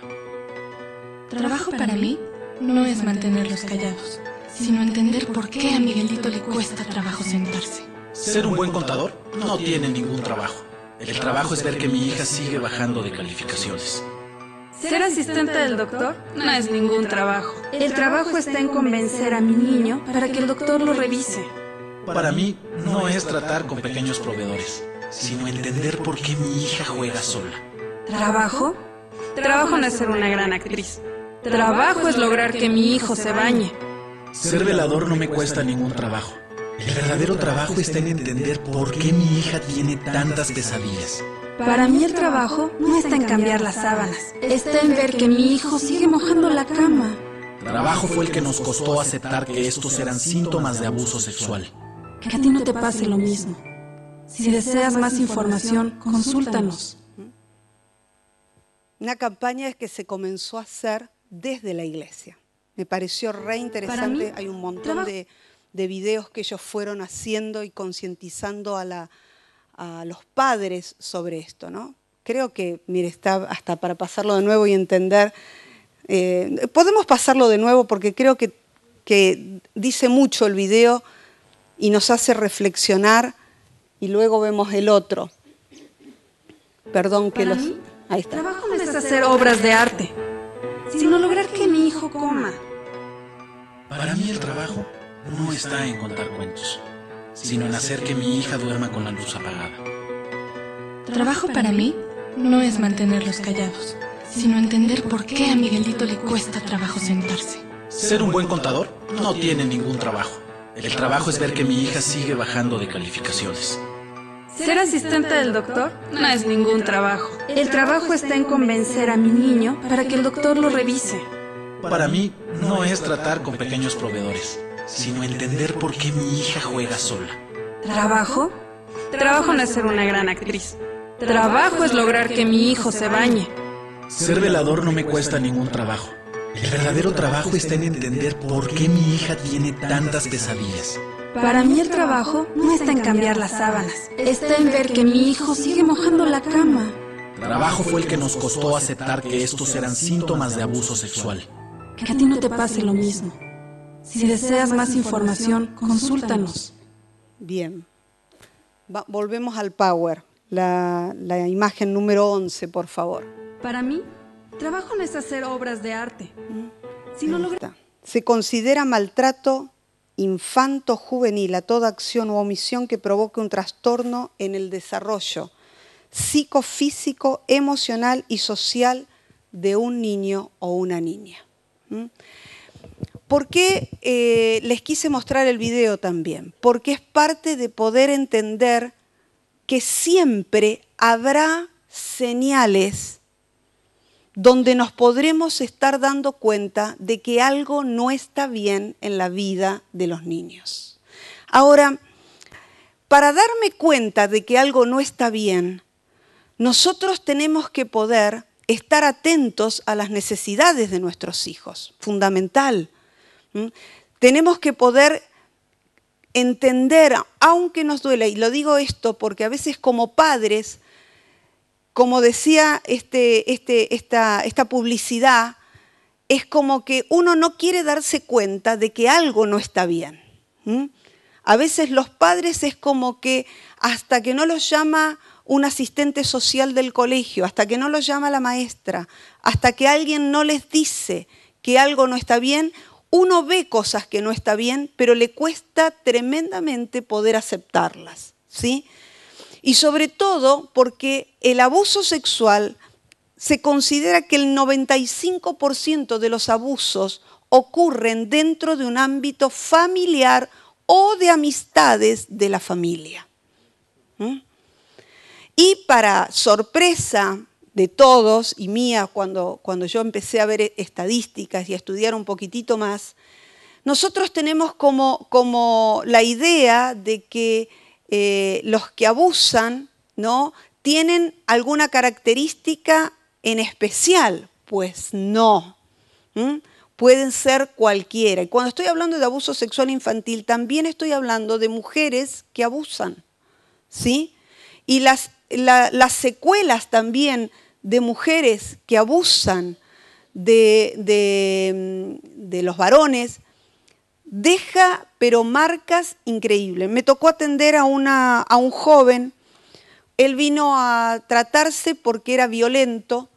Trabajo para mí no es mantenerlos callados, sino entender por qué a Miguelito le cuesta trabajo sentarse. Ser un buen contador no tiene ningún trabajo. El trabajo es ver que mi hija sigue bajando de calificaciones. Ser asistente del doctor no es ningún trabajo. El trabajo está en convencer a mi niño para que el doctor lo revise. Para mí no es tratar con pequeños proveedores, sino entender por qué mi hija juega sola. ¿Trabajo? Trabajo no es ser una gran actriz. Trabajo es lograr que mi hijo se bañe. Ser velador no me cuesta ningún trabajo. El verdadero trabajo está en entender por qué mi hija tiene tantas pesadillas. Para mí el trabajo no está en cambiar las sábanas. Está en ver que mi hijo sigue mojando la cama. Trabajo fue el que nos costó aceptar que estos eran síntomas de abuso sexual. Que a ti no te pase lo mismo. Si deseas más información, consúltanos. Una campaña que se comenzó a hacer desde la iglesia. Me pareció re interesante. Hay un montón de videos que ellos fueron haciendo y concientizando a los padres sobre esto, ¿no? Creo que, mire, está hasta para pasarlo de nuevo y entender. Podemos pasarlo de nuevo porque creo que dice mucho el video y nos hace reflexionar y luego vemos el otro. Perdón que los... Ahí está. Trabajo no es hacer obras de arte, sino lograr que mi hijo coma. Para mí el trabajo no está en contar cuentos, sino en hacer que mi hija duerma con la luz apagada. Trabajo para mí no es mantenerlos callados, sino entender por qué a Miguelito le cuesta trabajo sentarse. Ser un buen contador no tiene ningún trabajo. El trabajo es ver que mi hija sigue bajando de calificaciones. Ser asistente del doctor no es ningún trabajo. El trabajo está en convencer a mi niño para que el doctor lo revise. Para mí no es tratar con pequeños proveedores, sino entender por qué mi hija juega sola. ¿Trabajo? Trabajo no es ser una gran actriz. Trabajo es lograr que mi hijo se bañe. Ser velador no me cuesta ningún trabajo. El verdadero trabajo está en entender por qué mi hija tiene tantas pesadillas. Para mí el trabajo no está en cambiar las sábanas. Está en ver que mi hijo sigue mojando la cama. Trabajo fue el que nos costó aceptar que estos eran síntomas de abuso sexual. Que a ti no te pase lo mismo. Si deseas más información, consúltanos. Bien. Volvemos al Power. La imagen número 11, por favor. Para mí, trabajo no es hacer obras de arte, sino lograr... Se considera maltrato infanto-juvenil a toda acción u omisión que provoque un trastorno en el desarrollo psicofísico, emocional y social de un niño o una niña. ¿Por qué les quise mostrar el video también? Porque es parte de poder entender que siempre habrá señales donde nos podremos estar dando cuenta de que algo no está bien en la vida de los niños. Ahora, para darme cuenta de que algo no está bien, nosotros tenemos que poder estar atentos a las necesidades de nuestros hijos, fundamental. Tenemos que poder entender, aunque nos duela, y lo digo esto porque a veces como padres, como decía esta publicidad, es como que uno no quiere darse cuenta de que algo no está bien. A veces los padres es como que hasta que no los llama un asistente social del colegio, hasta que no los llama la maestra, hasta que alguien no les dice que algo no está bien, uno ve cosas que no está bien, pero le cuesta tremendamente poder aceptarlas, ¿sí? Y sobre todo porque el abuso sexual se considera que el 95% de los abusos ocurren dentro de un ámbito familiar o de amistades de la familia. Y para sorpresa de todos y mía, cuando yo empecé a ver estadísticas y a estudiar un poquitito más, nosotros tenemos como la idea de que los que abusan, ¿no?, tienen alguna característica en especial. Pues no. Pueden ser cualquiera. Y cuando estoy hablando de abuso sexual infantil, también estoy hablando de mujeres que abusan, ¿sí? Y las secuelas también de mujeres que abusan de los varones, deja pero marcas increíbles. Me tocó atender a un joven. Él vino a tratarse porque era violento,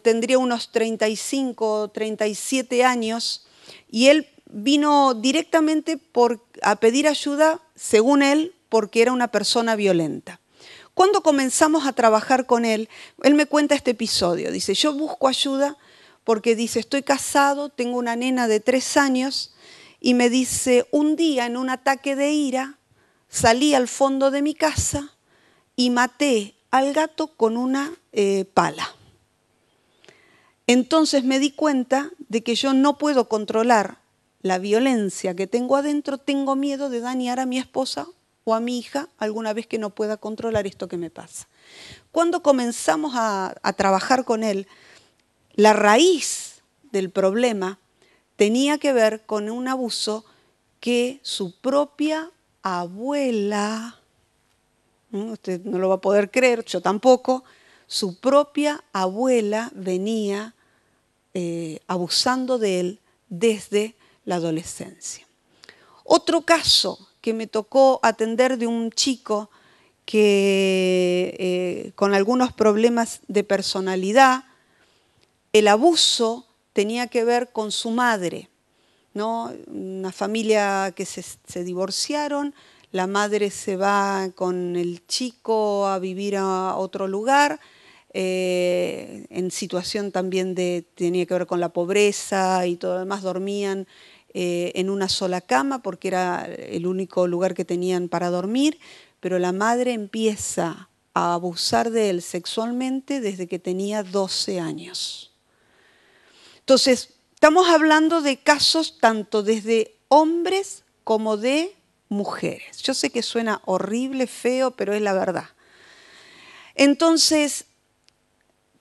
tendría unos 35, 37 años, y él vino directamente a pedir ayuda, según él, porque era una persona violenta. Cuando comenzamos a trabajar con él me cuenta este episodio. Dice, yo busco ayuda porque dice, estoy casado, tengo una nena de 3 años, y me dice, un día en un ataque de ira, salí al fondo de mi casa y maté al gato con una pala. Entonces me di cuenta de que yo no puedo controlar la violencia que tengo adentro, tengo miedo de dañar a mi esposa o a mi hija alguna vez que no pueda controlar esto que me pasa. Cuando comenzamos a trabajar con él, la raíz del problema tenía que ver con un abuso que su propia abuela, usted no lo va a poder creer, yo tampoco, su propia abuela venía abusando de él desde la adolescencia. Otro caso que me tocó atender de un chico que con algunos problemas de personalidad, el abuso tenía que ver con su madre, ¿no? Una familia que se divorciaron, la madre se va con el chico a vivir a otro lugar, en situación también tenía que ver con la pobreza y todo lo demás, dormían en una sola cama porque era el único lugar que tenían para dormir, pero la madre empieza a abusar de él sexualmente desde que tenía 12 años. Entonces, estamos hablando de casos tanto desde hombres como de mujeres. Yo sé que suena horrible, feo, pero es la verdad. Entonces,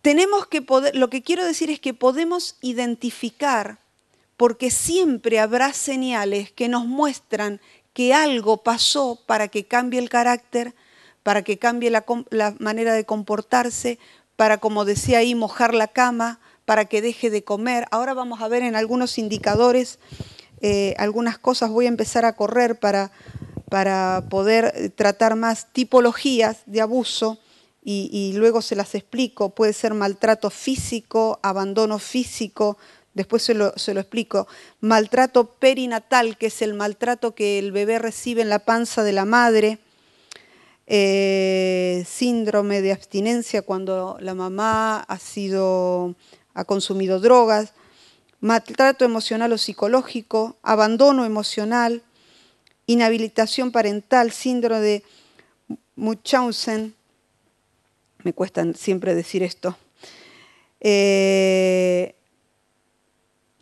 tenemos que poder, lo que quiero decir es que podemos identificar, porque siempre habrá señales que nos muestran que algo pasó para que cambie el carácter, para que cambie la manera de comportarse, para, como decía ahí, mojar la cama, para que deje de comer. Ahora vamos a ver en algunos indicadores, algunas cosas. Voy a empezar a correr para poder tratar más tipologías de abuso y luego se las explico. Puede ser maltrato físico, abandono físico, después se lo explico. Maltrato perinatal, que es el maltrato que el bebé recibe en la panza de la madre. Síndrome de abstinencia cuando la mamá ha consumido drogas, maltrato emocional o psicológico, abandono emocional, inhabilitación parental, síndrome de Munchausen, me cuesta siempre decir esto.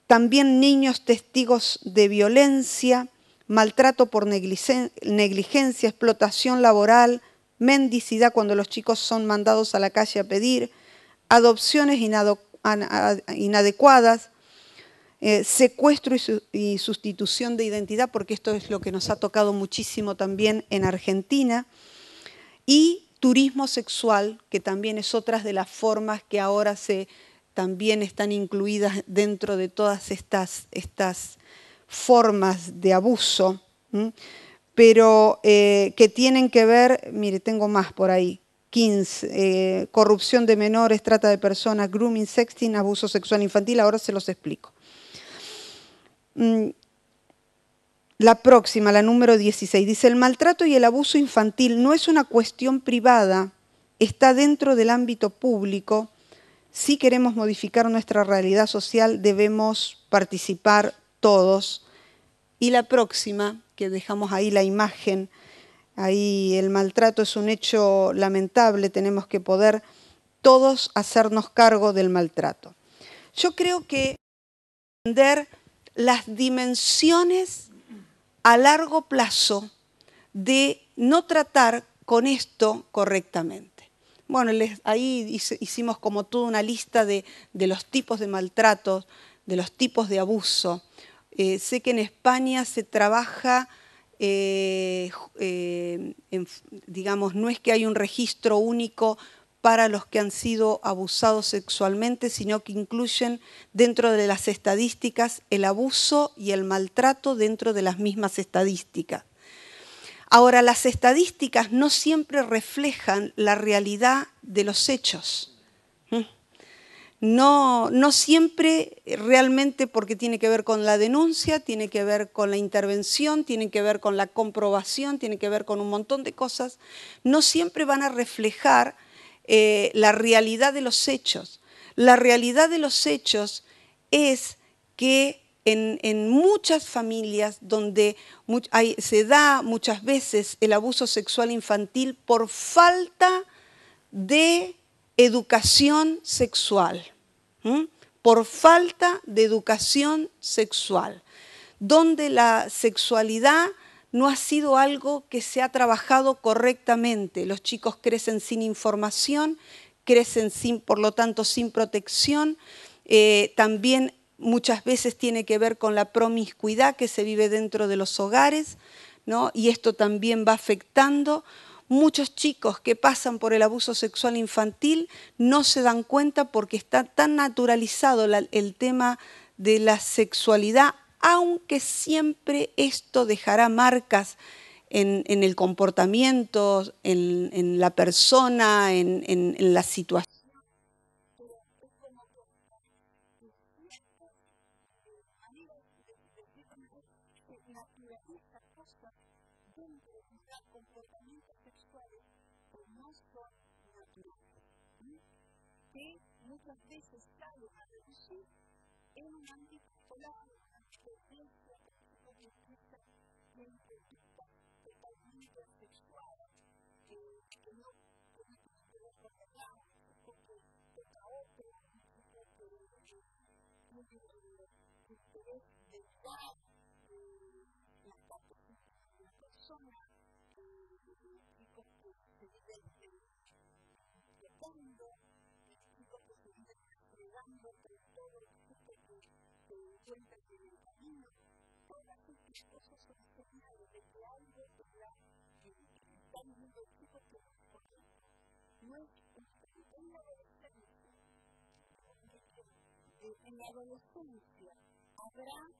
También niños testigos de violencia, maltrato por negligencia, explotación laboral, mendicidad cuando los chicos son mandados a la calle a pedir, adopciones inadecuadas, secuestro y sustitución de identidad, porque esto es lo que nos ha tocado muchísimo también en Argentina, y turismo sexual, que también es otra de las formas que ahora también están incluidas dentro de todas estas formas de abuso, pero que tienen que ver, mire, tengo más por ahí, 15, corrupción de menores, trata de personas, grooming, sexting, abuso sexual infantil, ahora se los explico. La próxima, la número 16, dice, el maltrato y el abuso infantil no es una cuestión privada, está dentro del ámbito público. Si queremos modificar nuestra realidad social, debemos participar todos. Y la próxima, que dejamos ahí la imagen, ahí el maltrato es un hecho lamentable, tenemos que poder todos hacernos cargo del maltrato. Yo creo que entender las dimensiones a largo plazo de no tratar con esto correctamente. Bueno, ahí hicimos como toda una lista de los tipos de maltratos, de los tipos de abuso. Sé que en España se trabaja, digamos, no es que hay un registro único para los que han sido abusados sexualmente, sino que incluyen dentro de las estadísticas el abuso y el maltrato dentro de las mismas estadísticas. Ahora, las estadísticas no siempre reflejan la realidad de los hechos. No siempre realmente, porque tiene que ver con la denuncia, tiene que ver con la intervención, tiene que ver con la comprobación, tiene que ver con un montón de cosas, no siempre van a reflejar la realidad de los hechos. La realidad de los hechos es que en muchas familias donde se da muchas veces el abuso sexual infantil por falta de educación sexual. Por falta de educación sexual, donde la sexualidad no ha sido algo que se ha trabajado correctamente. Los chicos crecen sin información, crecen por lo tanto sin protección. También muchas veces tiene que ver con la promiscuidad que se vive dentro de los hogares, ¿no? Y esto también va afectando. Muchos chicos que pasan por el abuso sexual infantil no se dan cuenta porque está tan naturalizado el tema de la sexualidad, aunque siempre esto dejará marcas en el comportamiento, en la persona, en la situación. Que muchas veces salen a reducir en un ámbito escolar, en un ámbito de ciencia, que empieza en conductas totalmente sexuales, que no tienen que ver con la edad, porque toca otro, un tipo que tiene el interés de dar las partes íntimas de una persona, chicos que se viven tratando, chicos que se viven entregando entre todos los chicos que se encuentran en el camino. Todas estas cosas son señales de que algo está viviendo el chico que no es correcto. No es en la adolescencia. En la adolescencia habrá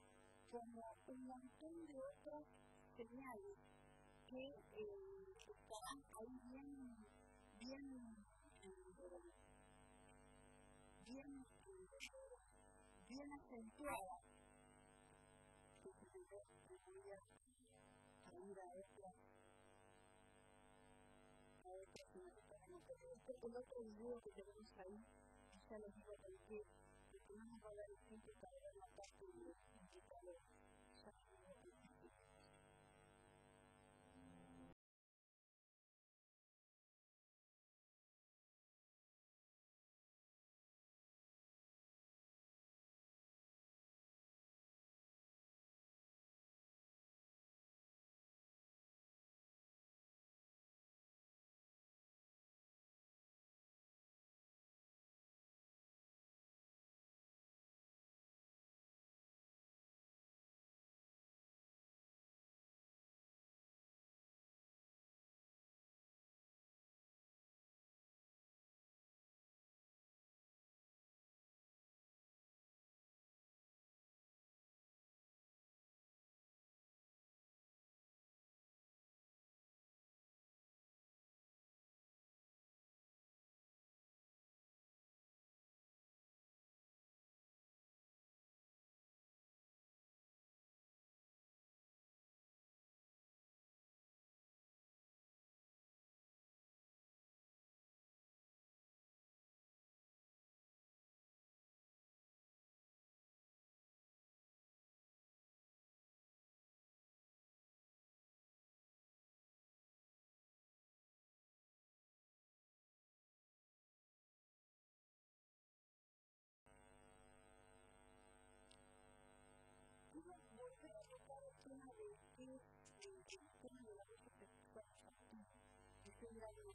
como un montón de otras señales que estarán ahí bien acentuadas. Voy a ir a otras el otro video que tenemos ahí, ya les digo por qué, porque no nos va a dar el tiempo para ver la parte de los indicadores. Ya les digo por qué.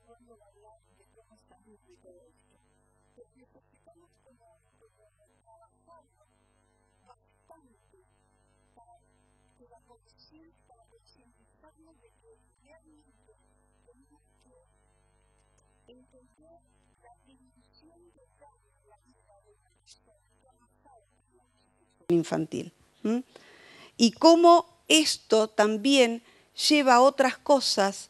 Cuando hablar de cómo salir de todo esto, pues necesitamos como trabajarlo bastante para que la conciencia, para concientizarnos de que realmente tenemos que entender infantil. Y cómo esto también lleva a otras cosas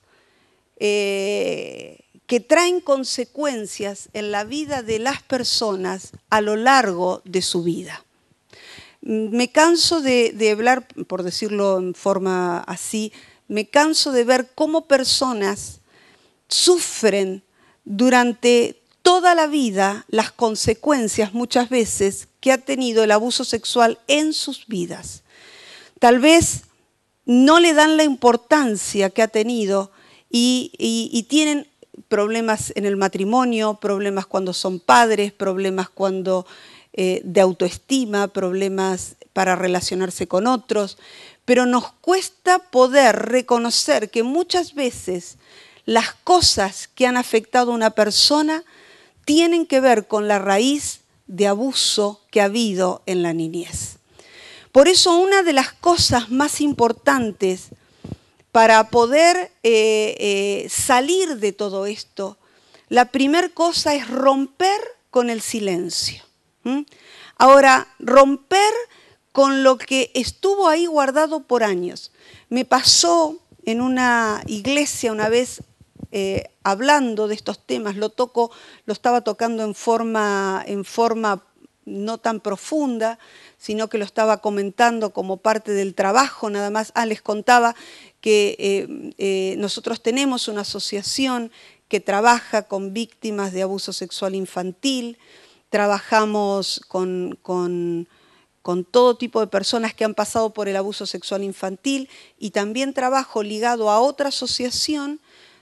que traen consecuencias en la vida de las personas a lo largo de su vida. Me canso de hablar, por decirlo en forma así, me canso de ver cómo personas sufren durante toda la vida las consecuencias muchas veces que ha tenido el abuso sexual en sus vidas. Tal vez no le dan la importancia que ha tenido y tienen problemas en el matrimonio, problemas cuando son padres, problemas cuando de autoestima, problemas para relacionarse con otros, pero nos cuesta poder reconocer que muchas veces las cosas que han afectado a una persona tienen que ver con la raíz de abuso que ha habido en la niñez. Por eso una de las cosas más importantes para poder salir de todo esto, la primera cosa es romper con el silencio. Ahora, romper con lo que estuvo ahí guardado por años. Me pasó en una iglesia una vez hablando de estos temas, lo estaba tocando en forma no tan profunda, sino que lo estaba comentando como parte del trabajo nada más. Les contaba que nosotros tenemos una asociación que trabaja con víctimas de abuso sexual infantil, trabajamos con todo tipo de personas que han pasado por el abuso sexual infantil y también trabajo ligado a otra asociación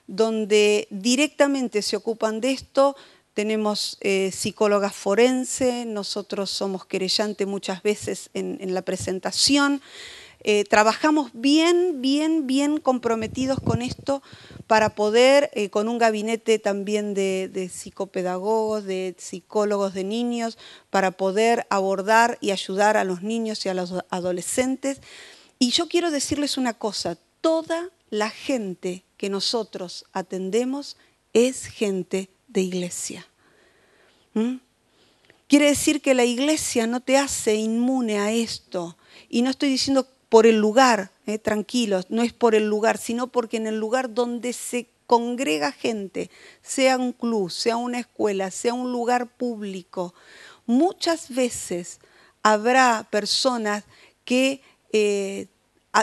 donde directamente se ocupan de esto. Tenemos psicólogas forenses, nosotros somos querellantes muchas veces en la presentación. Trabajamos bien comprometidos con esto para poder, con un gabinete también de psicopedagogos, de psicólogos de niños, para poder abordar y ayudar a los niños y a los adolescentes. Y yo quiero decirles una cosa, toda la gente que nosotros atendemos es gente de iglesia. Quiere decir que la iglesia no te hace inmune a esto. Y no estoy diciendo por el lugar, tranquilos, no es por el lugar, sino porque en el lugar donde se congrega gente, sea un club, sea una escuela, sea un lugar público, muchas veces habrá personas que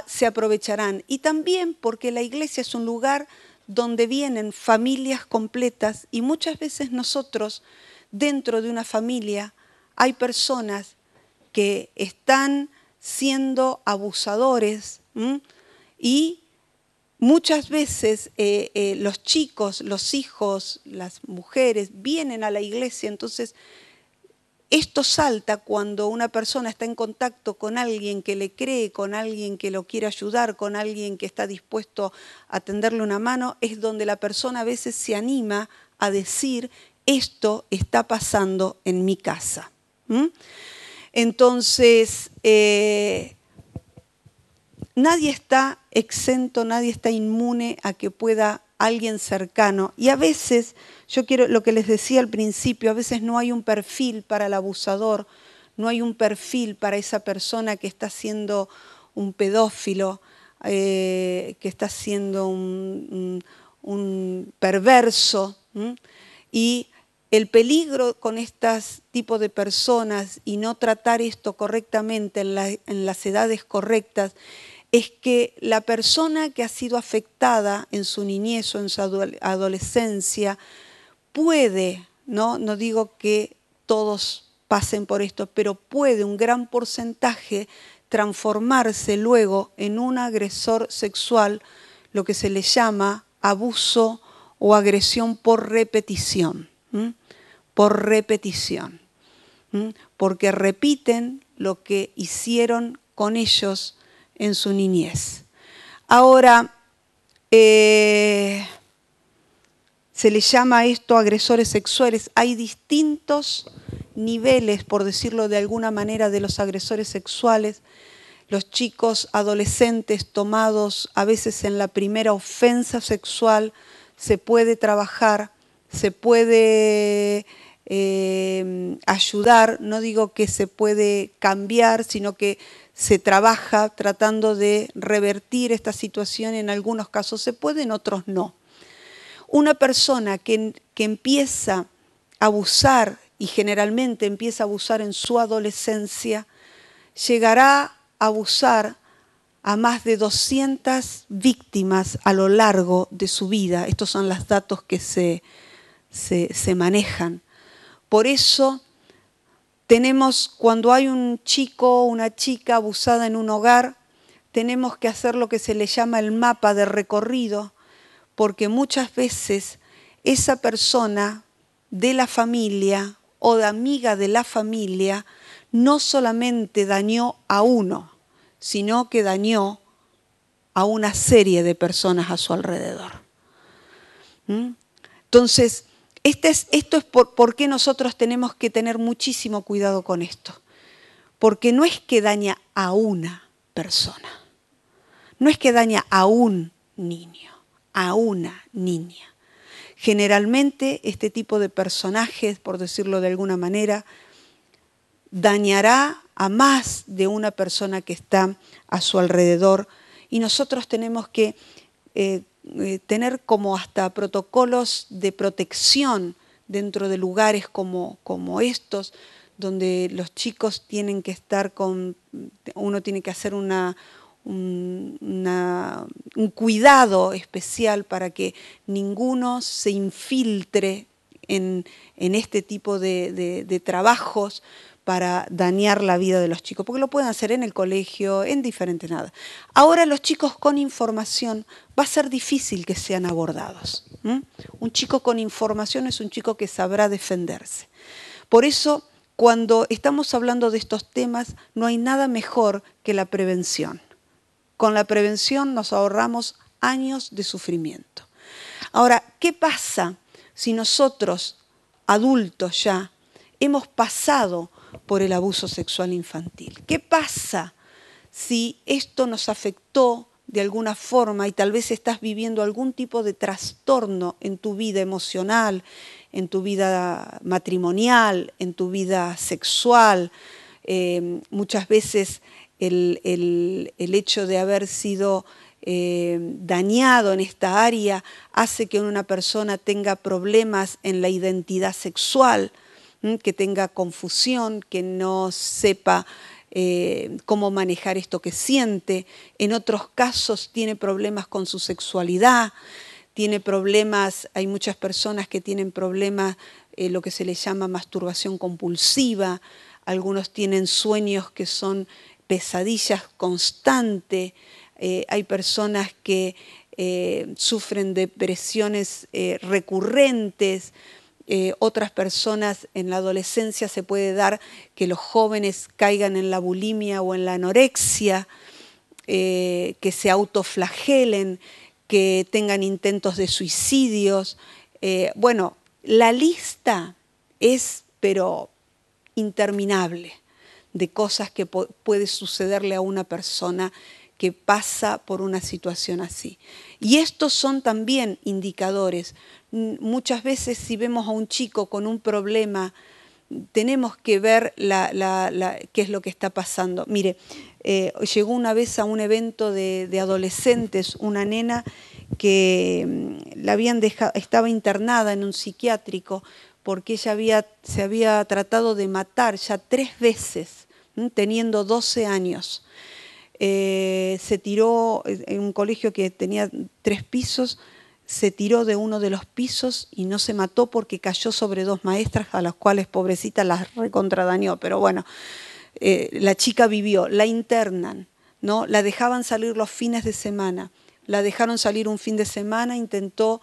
se aprovecharán. Y también porque la iglesia es un lugar donde vienen familias completas y muchas veces nosotros, dentro de una familia, hay personas que están siendo abusadores y muchas veces los chicos, los hijos, las mujeres vienen a la iglesia. Entonces esto salta cuando una persona está en contacto con alguien que le cree, con alguien que lo quiere ayudar, con alguien que está dispuesto a tenderle una mano, es donde la persona a veces se anima a decir: esto está pasando en mi casa. Entonces, nadie está exento, nadie está inmune a que pueda alguien cercano. Y a veces, lo que les decía al principio, a veces no hay un perfil para el abusador, no hay un perfil para esa persona que está siendo un pedófilo, que está siendo un perverso. Y el peligro con estos tipos de personas y no tratar esto correctamente en las edades correctas es que la persona que ha sido afectada en su niñez o en su adolescencia puede, no digo que todos pasen por esto, pero puede un gran porcentaje transformarse luego en un agresor sexual, lo que se le llama abuso o agresión por repetición. Por repetición, porque repiten lo que hicieron con ellos en su niñez. Ahora, se le llama a esto agresores sexuales. Hay distintos niveles, por decirlo de alguna manera, de los agresores sexuales. Los chicos adolescentes tomados a veces en la primera ofensa sexual se puede trabajar, se puede ayudar, no digo que se puede cambiar, sino que se trabaja tratando de revertir esta situación. En algunos casos se puede, en otros no. Una persona que empieza a abusar, y generalmente empieza a abusar en su adolescencia, llegará a abusar a más de 200 víctimas a lo largo de su vida. Estos son los datos que se manejan. Por eso cuando hay un chico o una chica abusada en un hogar, tenemos que hacer lo que se le llama el mapa de recorrido, porque muchas veces esa persona de la familia o de amiga de la familia no solamente dañó a uno, sino que dañó a una serie de personas a su alrededor. Entonces, esto es por qué nosotros tenemos que tener muchísimo cuidado con esto. Porque no es que daña a una persona, no es que daña a un niño, a una niña. Generalmente este tipo de personajes, por decirlo de alguna manera, dañará a más de una persona que está a su alrededor, y nosotros tenemos que tener como hasta protocolos de protección dentro de lugares como estos, donde los chicos tienen que estar uno tiene que hacer un cuidado especial para que ninguno se infiltre en este tipo de trabajos para dañar la vida de los chicos, porque lo pueden hacer en el colegio, en diferentes nada. Ahora los chicos con información va a ser difícil que sean abordados. Un chico con información es un chico que sabrá defenderse. Por eso, cuando estamos hablando de estos temas, no hay nada mejor que la prevención. Con la prevención nos ahorramos años de sufrimiento. Ahora, ¿qué pasa si nosotros, adultos ya, hemos pasado por el abuso sexual infantil? ¿Qué pasa si esto nos afectó de alguna forma y tal vez estás viviendo algún tipo de trastorno en tu vida emocional, en tu vida matrimonial, en tu vida sexual? Muchas veces el hecho de haber sido dañado en esta área hace que una persona tenga problemas en la identidad sexual, que tenga confusión, que no sepa cómo manejar esto que siente. En otros casos tiene problemas con su sexualidad, tiene problemas, hay muchas personas que tienen problemas, lo que se les llama masturbación compulsiva. Algunos tienen sueños que son pesadillas constantes. Hay personas que sufren depresiones recurrentes. Otras personas en la adolescencia se puede dar que los jóvenes caigan en la bulimia o en la anorexia, que se autoflagelen, que tengan intentos de suicidios. Bueno, la lista es, pero interminable, de cosas que puede sucederle a una persona que pasa por una situación así. Y estos son también indicadores. Muchas veces si vemos a un chico con un problema, tenemos que ver qué es lo que está pasando. Mire, llegó una vez a un evento de adolescentes una nena que estaba internada en un psiquiátrico porque ella se había tratado de matar ya 3 veces, teniendo 12 años. Se tiró en un colegio que tenía 3 pisos, se tiró de uno de los pisos y no se mató porque cayó sobre 2 maestras a las cuales, pobrecita, las recontradañó. Pero bueno, la chica vivió, la internan, ¿no? La dejaban salir los fines de semana, la dejaron salir un fin de semana, intentó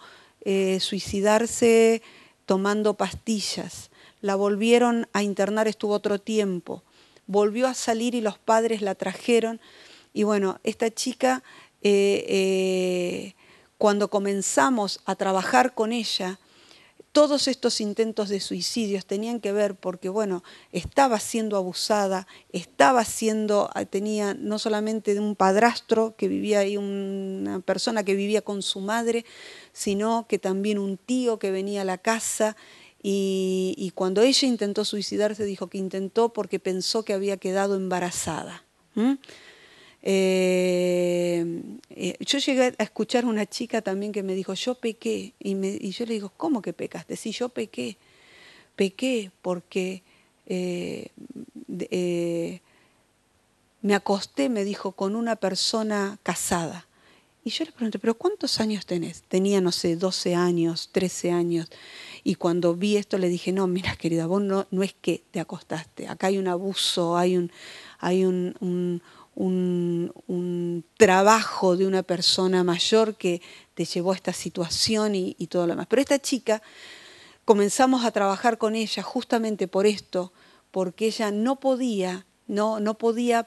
suicidarse tomando pastillas, la volvieron a internar, estuvo otro tiempo, volvió a salir y los padres la trajeron. Y bueno, esta chica, cuando comenzamos a trabajar con ella, todos estos intentos de suicidios tenían que ver porque, bueno, estaba siendo abusada, tenía no solamente un padrastro que vivía ahí, una persona que vivía con su madre, sino que también un tío que venía a la casa. Y cuando ella intentó suicidarse, dijo que intentó porque pensó que había quedado embarazada. Yo llegué a escuchar una chica también que me dijo, yo pequé, y yo le digo, ¿cómo que pecaste? Sí, yo pequé porque me acosté, me dijo, con una persona casada. Y yo le pregunté, ¿pero cuántos años tenés? Tenía, no sé, 12 años, 13 años. Y cuando vi esto le dije, no, mira, querida, vos no es que te acostaste. Acá hay un abuso, hay un trabajo de una persona mayor que te llevó a esta situación y todo lo demás. Pero esta chica, comenzamos a trabajar con ella justamente por esto, porque ella no podía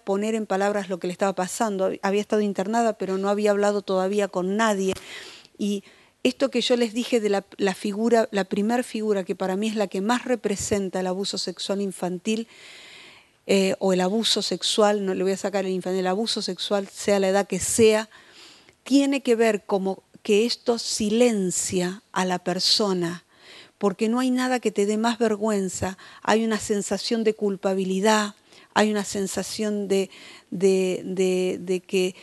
poner en palabras lo que le estaba pasando. Había estado internada, pero no había hablado todavía con nadie. Y esto que yo les dije de la primer figura, que para mí es la que más representa el abuso sexual infantil, o el abuso sexual, no le voy a sacar el infantil, el abuso sexual, sea la edad que sea, tiene que ver como que esto silencia a la persona, porque no hay nada que te dé más vergüenza, hay una sensación de culpabilidad, hay una sensación de que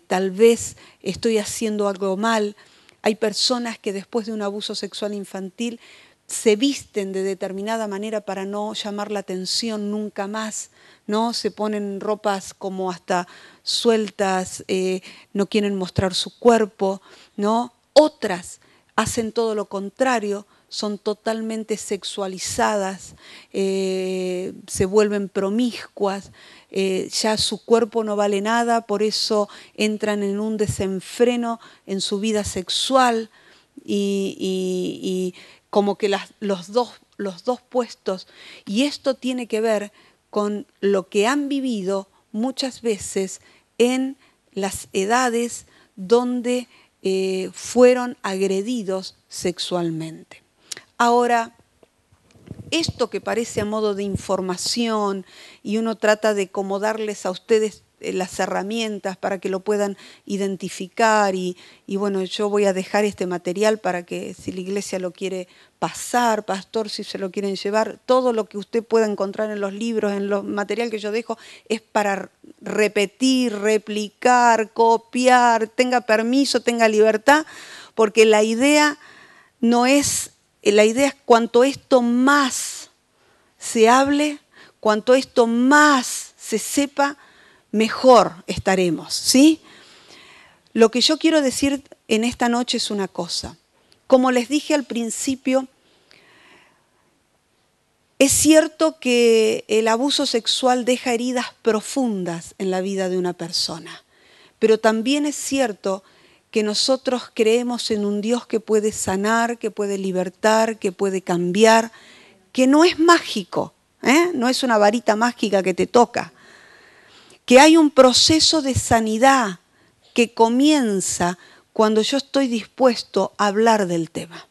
tal vez estoy haciendo algo mal. Hay personas que después de un abuso sexual infantil se visten de determinada manera para no llamar la atención nunca más, ¿no? Se ponen ropas como hasta sueltas, no quieren mostrar su cuerpo, ¿no? Otras hacen todo lo contrario, son totalmente sexualizadas, se vuelven promiscuas, ya su cuerpo no vale nada, por eso entran en un desenfreno en su vida sexual y como que los dos puestos. Y esto tiene que ver con lo que han vivido muchas veces en las edades donde fueron agredidos sexualmente. Ahora, esto que parece a modo de información y uno trata de como darles a ustedes las herramientas para que lo puedan identificar y bueno, yo voy a dejar este material para que si la iglesia lo quiere pasar, pastor, si se lo quieren llevar, todo lo que usted pueda encontrar en los libros, en los material que yo dejo, es para repetir, replicar, copiar, tenga permiso, tenga libertad, porque la idea es cuanto esto más se hable, cuanto esto más se sepa, mejor estaremos, ¿sí? Lo que yo quiero decir en esta noche es una cosa. Como les dije al principio, es cierto que el abuso sexual deja heridas profundas en la vida de una persona, pero también es cierto que nosotros creemos en un Dios que puede sanar, que puede libertar, que puede cambiar, que no es mágico, no es una varita mágica que te toca, que hay un proceso de sanidad que comienza cuando yo estoy dispuesto a hablar del tema.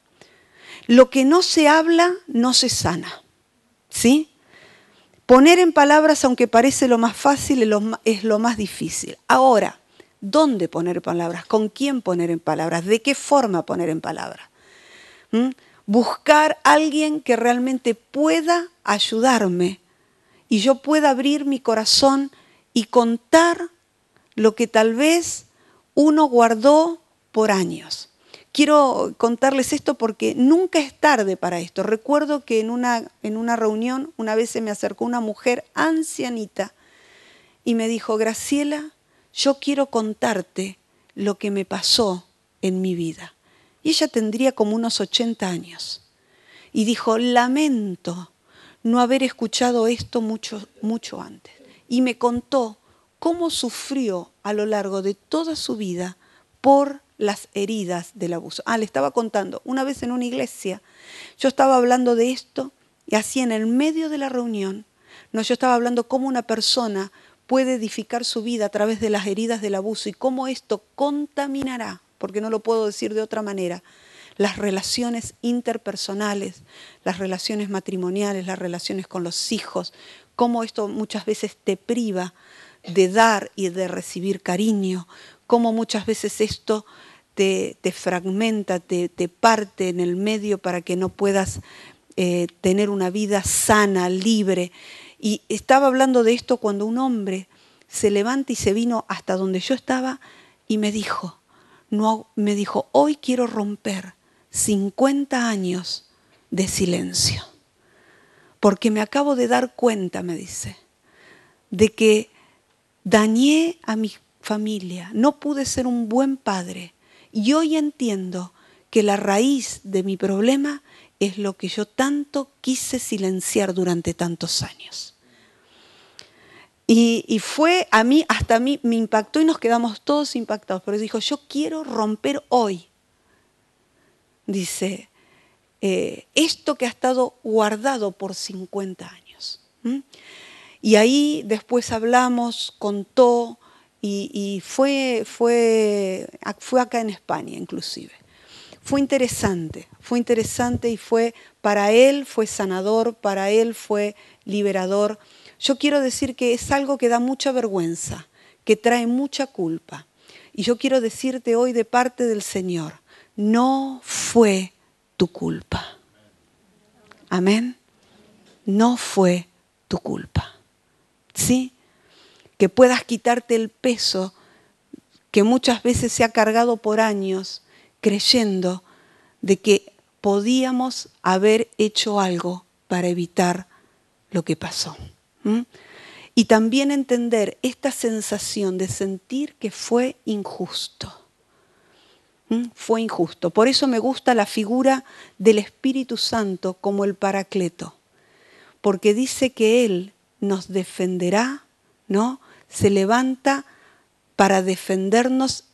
Lo que no se habla, no se sana, ¿sí? Poner en palabras, aunque parece lo más fácil, es lo más difícil. Ahora, ¿dónde poner palabras? ¿Con quién poner en palabras? ¿De qué forma poner en palabras? Buscar a alguien que realmente pueda ayudarme y yo pueda abrir mi corazón y contar lo que tal vez uno guardó por años. Quiero contarles esto porque nunca es tarde para esto. Recuerdo que en una reunión una vez se me acercó una mujer ancianita y me dijo, Graciela, yo quiero contarte lo que me pasó en mi vida. Y ella tendría como unos 80 años. Y dijo, lamento no haber escuchado esto mucho antes. Y me contó cómo sufrió a lo largo de toda su vida por las heridas del abuso. Le estaba contando, una vez en una iglesia, yo estaba hablando de esto y así en el medio de la reunión, yo estaba hablando cómo una persona puede edificar su vida a través de las heridas del abuso y cómo esto contaminará, porque no lo puedo decir de otra manera, las relaciones interpersonales, las relaciones matrimoniales, las relaciones con los hijos, cómo esto muchas veces te priva de dar y de recibir cariño, cómo muchas veces esto te fragmenta, te parte en el medio para que no puedas tener una vida sana, libre. Y estaba hablando de esto cuando un hombre se levanta y se vino hasta donde yo estaba y me dijo, hoy quiero romper 50 años de silencio, porque me acabo de dar cuenta, me dice, de que dañé a mi familia, no pude ser un buen padre, y hoy entiendo que la raíz de mi problema es lo que yo tanto quise silenciar durante tantos años. Y fue hasta a mí me impactó y nos quedamos todos impactados, pero dijo, yo quiero romper hoy, dice, esto que ha estado guardado por 50 años. Y ahí después hablamos, contó, y fue acá en España inclusive. Fue interesante y para él fue sanador, para él fue liberador. Yo quiero decir que es algo que da mucha vergüenza, que trae mucha culpa. Y yo quiero decirte hoy de parte del Señor, no fue tu culpa. Amén. No fue tu culpa. ¿Sí? Que puedas quitarte el peso que muchas veces se ha cargado por años creyendo de que podíamos haber hecho algo para evitar lo que pasó. Y también entender esta sensación de sentir que fue injusto. Fue injusto. Por eso me gusta la figura del Espíritu Santo como el Paracleto. Porque dice que Él nos defenderá, ¿no? Se levanta para defendernos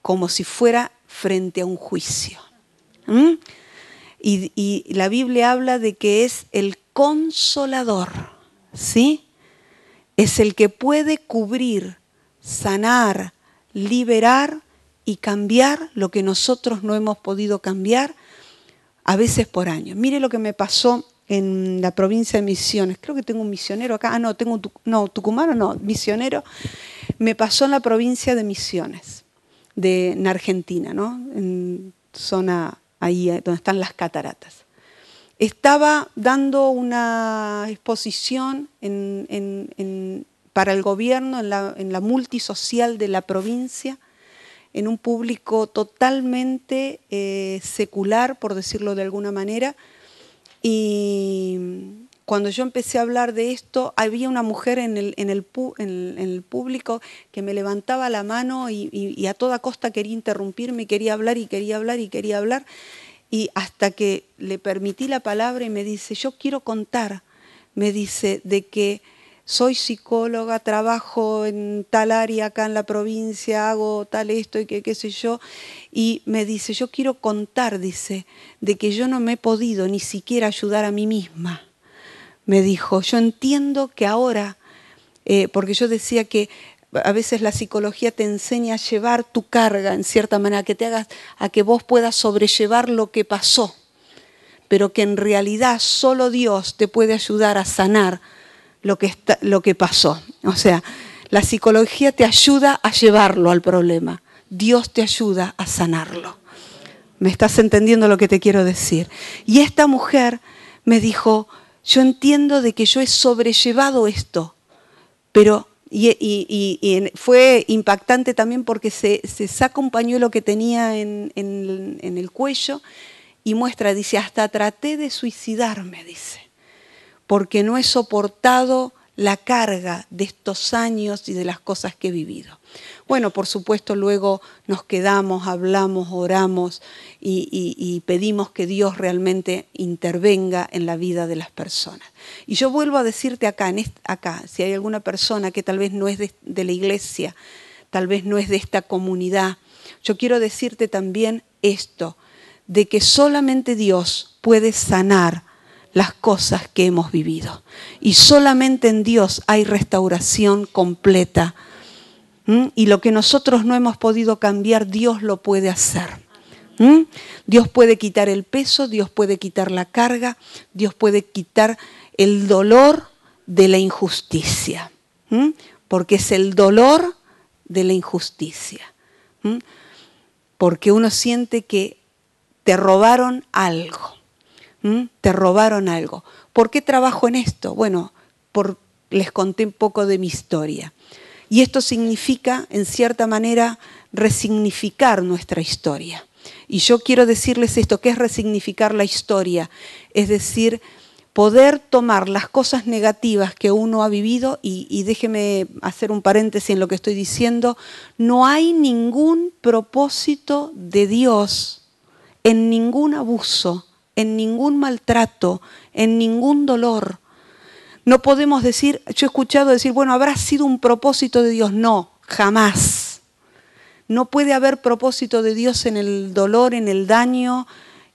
como si fuera frente a un juicio. Y la Biblia habla de que es el consolador, ¿sí? Es el que puede cubrir, sanar, liberar y cambiar lo que nosotros no hemos podido cambiar, a veces por años. Mire lo que me pasó en la provincia de Misiones. Creo que tengo un misionero acá. Tucumano no, misionero. Me pasó en la provincia de Misiones, en Argentina, ¿no? En zona ahí donde están las cataratas. Estaba dando una exposición para el gobierno en la multisocial de la provincia, en un público totalmente secular, por decirlo de alguna manera. Y cuando yo empecé a hablar de esto, había una mujer en el público que me levantaba la mano y a toda costa quería interrumpirme, quería hablar. Y hasta que le permití la palabra y me dice, yo quiero contar, me dice, de que soy psicóloga, trabajo en tal área acá en la provincia, hago tal esto y qué sé yo. Y me dice, yo quiero contar, dice, de que yo no me he podido ni siquiera ayudar a mí misma. Me dijo, yo entiendo que ahora, porque yo decía que a veces la psicología te enseña a llevar tu carga en cierta manera, que te hagas, a que vos puedas sobrellevar lo que pasó, pero que en realidad solo Dios te puede ayudar a sanar lo que pasó. O sea, la psicología te ayuda a llevarlo al problema. Dios te ayuda a sanarlo. ¿Me estás entendiendo lo que te quiero decir? Y esta mujer me dijo, yo entiendo de que yo he sobrellevado esto, pero y fue impactante también porque se saca un pañuelo que tenía en el cuello y muestra, dice, hasta traté de suicidarme, dice, porque no he soportado la carga de estos años y de las cosas que he vivido. Bueno, por supuesto, luego nos quedamos, hablamos, oramos y pedimos que Dios realmente intervenga en la vida de las personas. Y yo vuelvo a decirte acá, si hay alguna persona que tal vez no es de la iglesia, tal vez no es de esta comunidad, yo quiero decirte también esto, de que solamente Dios puede sanar las cosas que hemos vivido. Y solamente en Dios hay restauración completa. Y lo que nosotros no hemos podido cambiar, Dios lo puede hacer. Dios puede quitar el peso, Dios puede quitar la carga, Dios puede quitar el dolor de la injusticia. Porque es el dolor de la injusticia. Porque uno siente que te robaron algo. Te robaron algo. ¿Por qué trabajo en esto? Bueno, les conté un poco de mi historia. Y esto significa, en cierta manera, resignificar nuestra historia. Y yo quiero decirles esto, ¿qué es resignificar la historia? Es decir, poder tomar las cosas negativas que uno ha vivido, y déjeme hacer un paréntesis en lo que estoy diciendo, no hay ningún propósito de Dios en ningún abuso, en ningún maltrato, en ningún dolor. No podemos decir, yo he escuchado decir, bueno, habrá sido un propósito de Dios. No, jamás. No puede haber propósito de Dios en el dolor, en el daño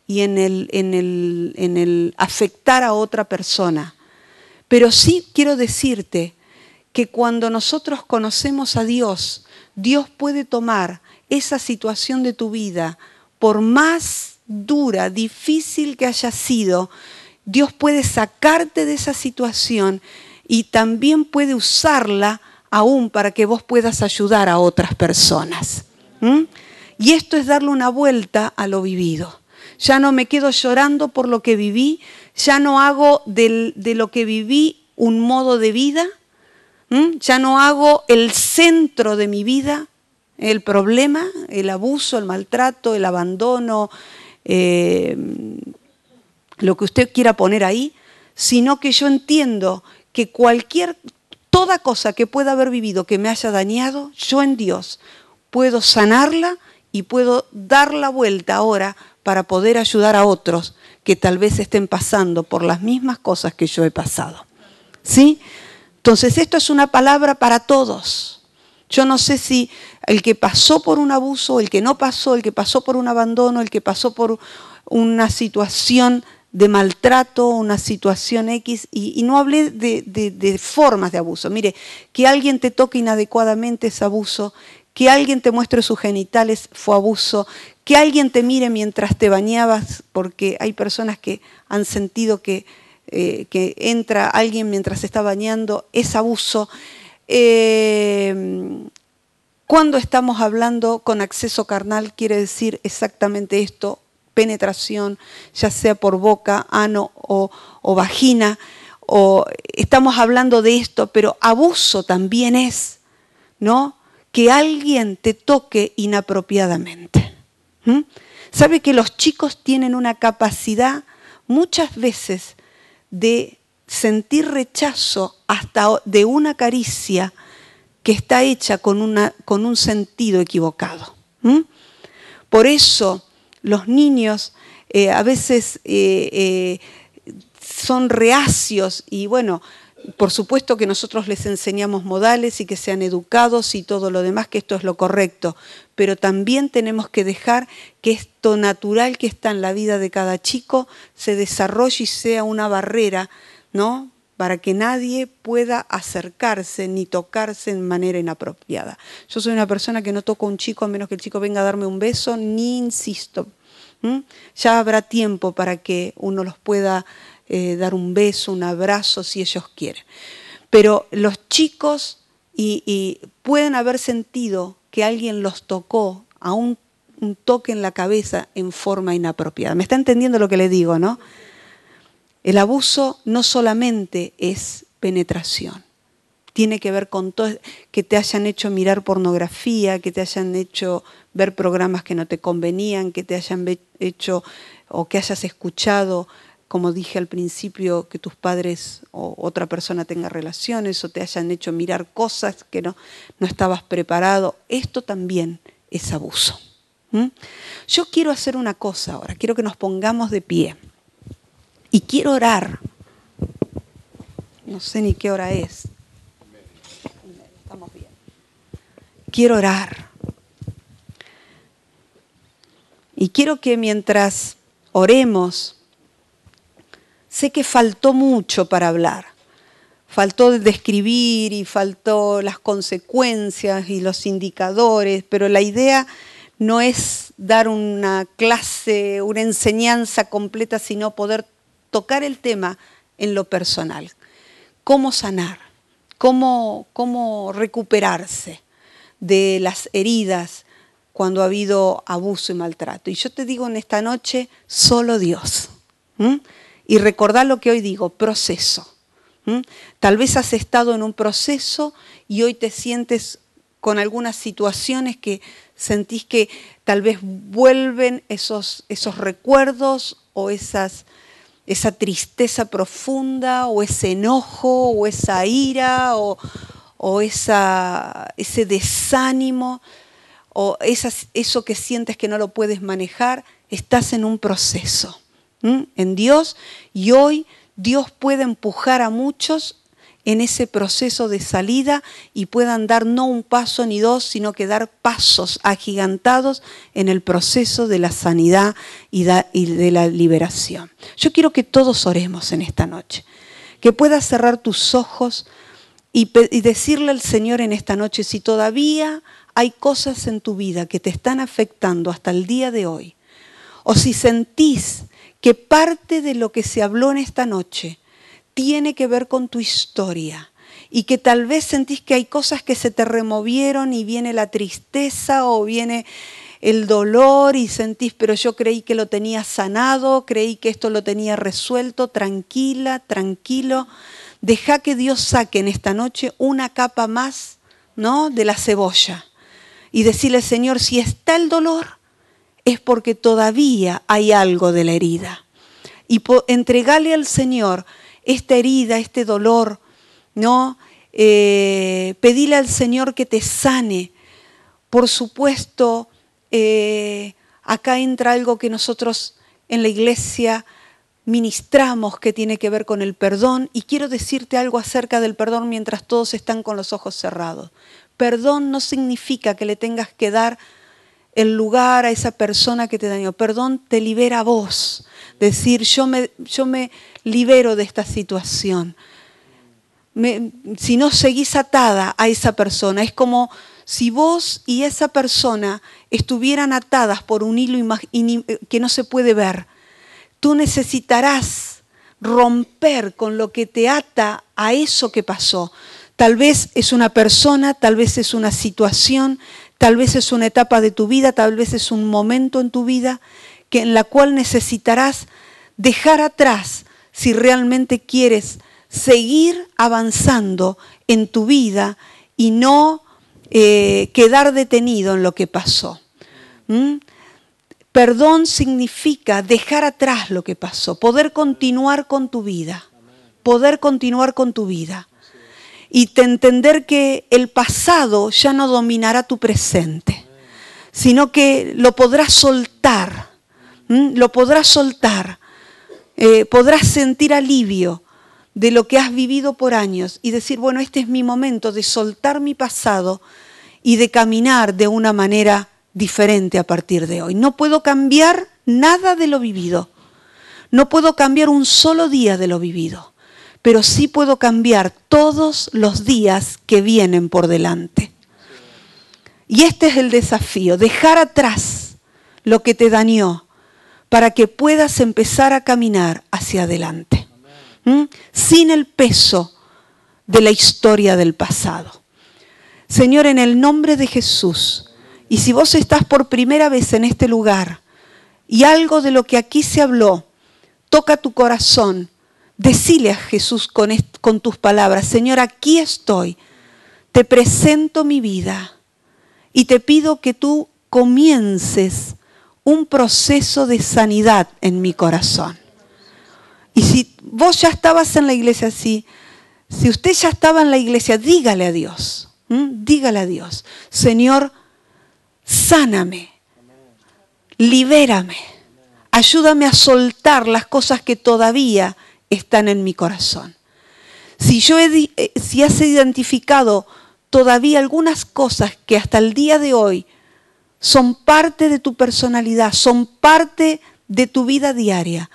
y en el afectar a otra persona. Pero sí quiero decirte que cuando nosotros conocemos a Dios, Dios puede tomar esa situación de tu vida, por más dura, difícil que haya sido, Dios puede sacarte de esa situación y también puede usarla aún para que vos puedas ayudar a otras personas. Y esto es darle una vuelta a lo vivido. Ya no me quedo llorando por lo que viví, ya no hago de lo que viví un modo de vida, ya no hago el centro de mi vida, el problema, el abuso, el maltrato, el abandono, lo que usted quiera poner ahí, sino que yo entiendo que toda cosa que pueda haber vivido que me haya dañado, yo en Dios puedo sanarla y puedo dar la vuelta ahora para poder ayudar a otros que tal vez estén pasando por las mismas cosas que yo he pasado. ¿Sí? Entonces esto es una palabra para todos. Yo no sé si el que pasó por un abuso, el que no pasó, el que pasó por un abandono, el que pasó por una situación de maltrato, una situación X, y no hablé de formas de abuso. Mire, que alguien te toque inadecuadamente es abuso, que alguien te muestre sus genitales fue abuso, que alguien te mire mientras te bañabas, porque hay personas que han sentido que entra alguien mientras se está bañando, es abuso. Cuando estamos hablando con acceso carnal, quiere decir exactamente esto, penetración, ya sea por boca, ano o vagina, o estamos hablando de esto, pero abuso también es, ¿no?, que alguien te toque inapropiadamente. ¿Sabe que los chicos tienen una capacidad muchas veces de sentir rechazo hasta de una caricia que está hecha con un sentido equivocado? Por eso los niños a veces son reacios y bueno, por supuesto que nosotros les enseñamos modales y que sean educados y todo lo demás, que esto es lo correcto, pero también tenemos que dejar que esto natural que está en la vida de cada chico se desarrolle y sea una barrera, ¿no?, para que nadie pueda acercarse ni tocarse en manera inapropiada. Yo soy una persona que no toco a un chico a menos que el chico venga a darme un beso, ni insisto. Ya habrá tiempo para que uno los pueda dar un beso, un abrazo, si ellos quieren. Pero los chicos y pueden haber sentido que alguien los tocó, a un toque en la cabeza en forma inapropiada. ¿Me está entendiendo lo que le digo, no? El abuso no solamente es penetración, tiene que ver con todo, que te hayan hecho mirar pornografía, que te hayan hecho ver programas que no te convenían, que te hayan hecho o que hayas escuchado, como dije al principio, que tus padres o otra persona tenga relaciones o te hayan hecho mirar cosas que no estabas preparado. Esto también es abuso. Yo quiero hacer una cosa ahora, quiero que nos pongamos de pie. Y quiero orar. No sé ni qué hora es. Estamos bien. Quiero orar. Y quiero que mientras oremos, sé que faltó mucho para hablar. Faltó describir y faltó las consecuencias y los indicadores, pero la idea no es dar una clase, una enseñanza completa, sino poder tocar el tema en lo personal. Cómo sanar, cómo recuperarse de las heridas cuando ha habido abuso y maltrato. Y yo te digo en esta noche, solo Dios. Y recordá lo que hoy digo, proceso. Tal vez has estado en un proceso y hoy te sientes con algunas situaciones que sentís que tal vez vuelven esos recuerdos o esa tristeza profunda o ese enojo o esa ira o ese desánimo o eso que sientes que no lo puedes manejar. Estás en un proceso en Dios y hoy Dios puede empujar a muchos en ese proceso de salida y puedan dar no un paso ni dos, sino que dar pasos agigantados en el proceso de la sanidad y de la liberación. Yo quiero que todos oremos en esta noche, que puedas cerrar tus ojos y decirle al Señor en esta noche, si todavía hay cosas en tu vida que te están afectando hasta el día de hoy, o si sentís que parte de lo que se habló en esta noche tiene que ver con tu historia y que tal vez sentís que hay cosas que se te removieron y viene la tristeza o viene el dolor y sentís, pero yo creí que lo tenía sanado, creí que esto lo tenía resuelto, tranquila, tranquilo. Deja que Dios saque en esta noche una capa más, ¿no?, de la cebolla y decirle, Señor, si está el dolor es porque todavía hay algo de la herida. Y entregale al Señor esta herida, este dolor, ¿no? Pedile al Señor que te sane. Por supuesto, acá entra algo que nosotros en la iglesia ministramos que tiene que ver con el perdón. Y quiero decirte algo acerca del perdón mientras todos están con los ojos cerrados. Perdón no significa que le tengas que dar el lugar a esa persona que te dañó. Perdón te libera a vos. Decir, yo me libero de esta situación. Si no seguís atada a esa persona, es como si vos y esa persona estuvieran atadas por un hilo que no se puede ver. Tú necesitarás romper con lo que te ata a eso que pasó. Tal vez es una persona, tal vez es una situación, tal vez es una etapa de tu vida, tal vez es un momento en tu vida en la cual necesitarás dejar atrás si realmente quieres seguir avanzando en tu vida y no quedar detenido en lo que pasó. Perdón significa dejar atrás lo que pasó, poder continuar con tu vida, poder continuar con tu vida. Y entender que el pasado ya no dominará tu presente, sino que lo podrás soltar, podrás sentir alivio de lo que has vivido por años y decir, bueno, este es mi momento de soltar mi pasado y de caminar de una manera diferente a partir de hoy. No puedo cambiar nada de lo vivido, no puedo cambiar un solo día de lo vivido. Pero sí puedo cambiar todos los días que vienen por delante. Y este es el desafío, dejar atrás lo que te dañó para que puedas empezar a caminar hacia adelante. Sin el peso de la historia del pasado. Señor, en el nombre de Jesús, y si vos estás por primera vez en este lugar y algo de lo que aquí se habló toca tu corazón, decile a Jesús con tus palabras, Señor, aquí estoy, te presento mi vida y te pido que tú comiences un proceso de sanidad en mi corazón. Y si vos ya estabas en la iglesia, si usted ya estaba en la iglesia, dígale a Dios, Señor, sáname, libérame, ayúdame a soltar las cosas que todavía están en mi corazón. Si has identificado todavía algunas cosas que hasta el día de hoy son parte de tu personalidad, son parte de tu vida diaria,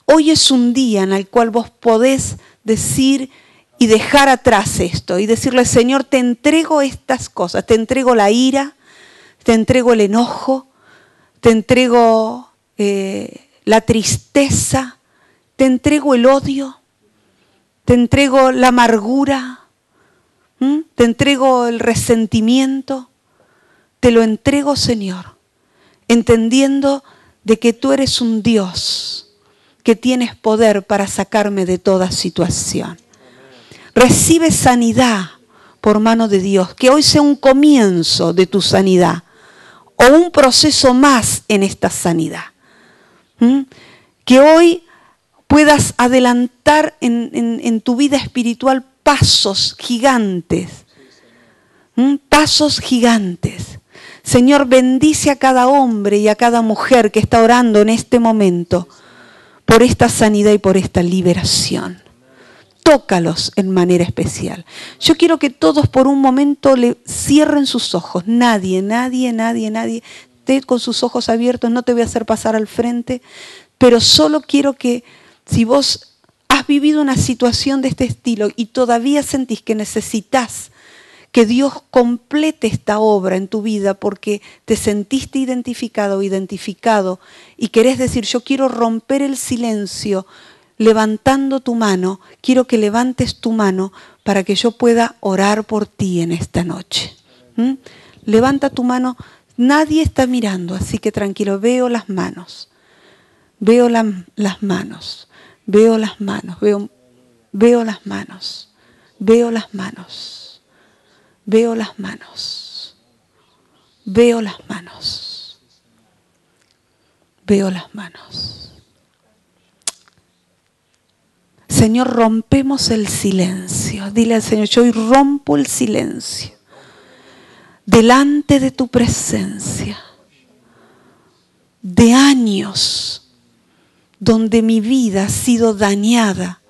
hoy es un día en el cual vos podés decir y dejar atrás esto y decirle, Señor, te entrego estas cosas, te entrego la ira, te entrego el enojo, te entrego la tristeza, te entrego el odio, te entrego la amargura, te entrego el resentimiento, te lo entrego, Señor, entendiendo de que tú eres un Dios que tienes poder para sacarme de toda situación. Recibe sanidad por mano de Dios, que hoy sea un comienzo de tu sanidad o un proceso más en esta sanidad. Que hoy puedas adelantar en tu vida espiritual pasos gigantes. Pasos gigantes. Señor, bendice a cada hombre y a cada mujer que está orando en este momento por esta sanidad y por esta liberación. Tócalos en manera especial. Yo quiero que todos por un momento le cierren sus ojos. Nadie esté con sus ojos abiertos. No te voy a hacer pasar al frente, pero solo quiero que si vos has vivido una situación de este estilo y todavía sentís que necesitas que Dios complete esta obra en tu vida porque te sentiste identificado o identificado y querés decir, yo quiero romper el silencio levantando tu mano, quiero que levantes tu mano para que yo pueda orar por ti en esta noche. Levanta tu mano, nadie está mirando, así que tranquilo, veo las manos, veo las manos, veo las manos, veo las manos, veo las manos, veo las manos, veo las manos, veo las manos. Señor, rompemos el silencio. Dile al Señor, yo hoy rompo el silencio delante de tu presencia. De años donde mi vida ha sido dañada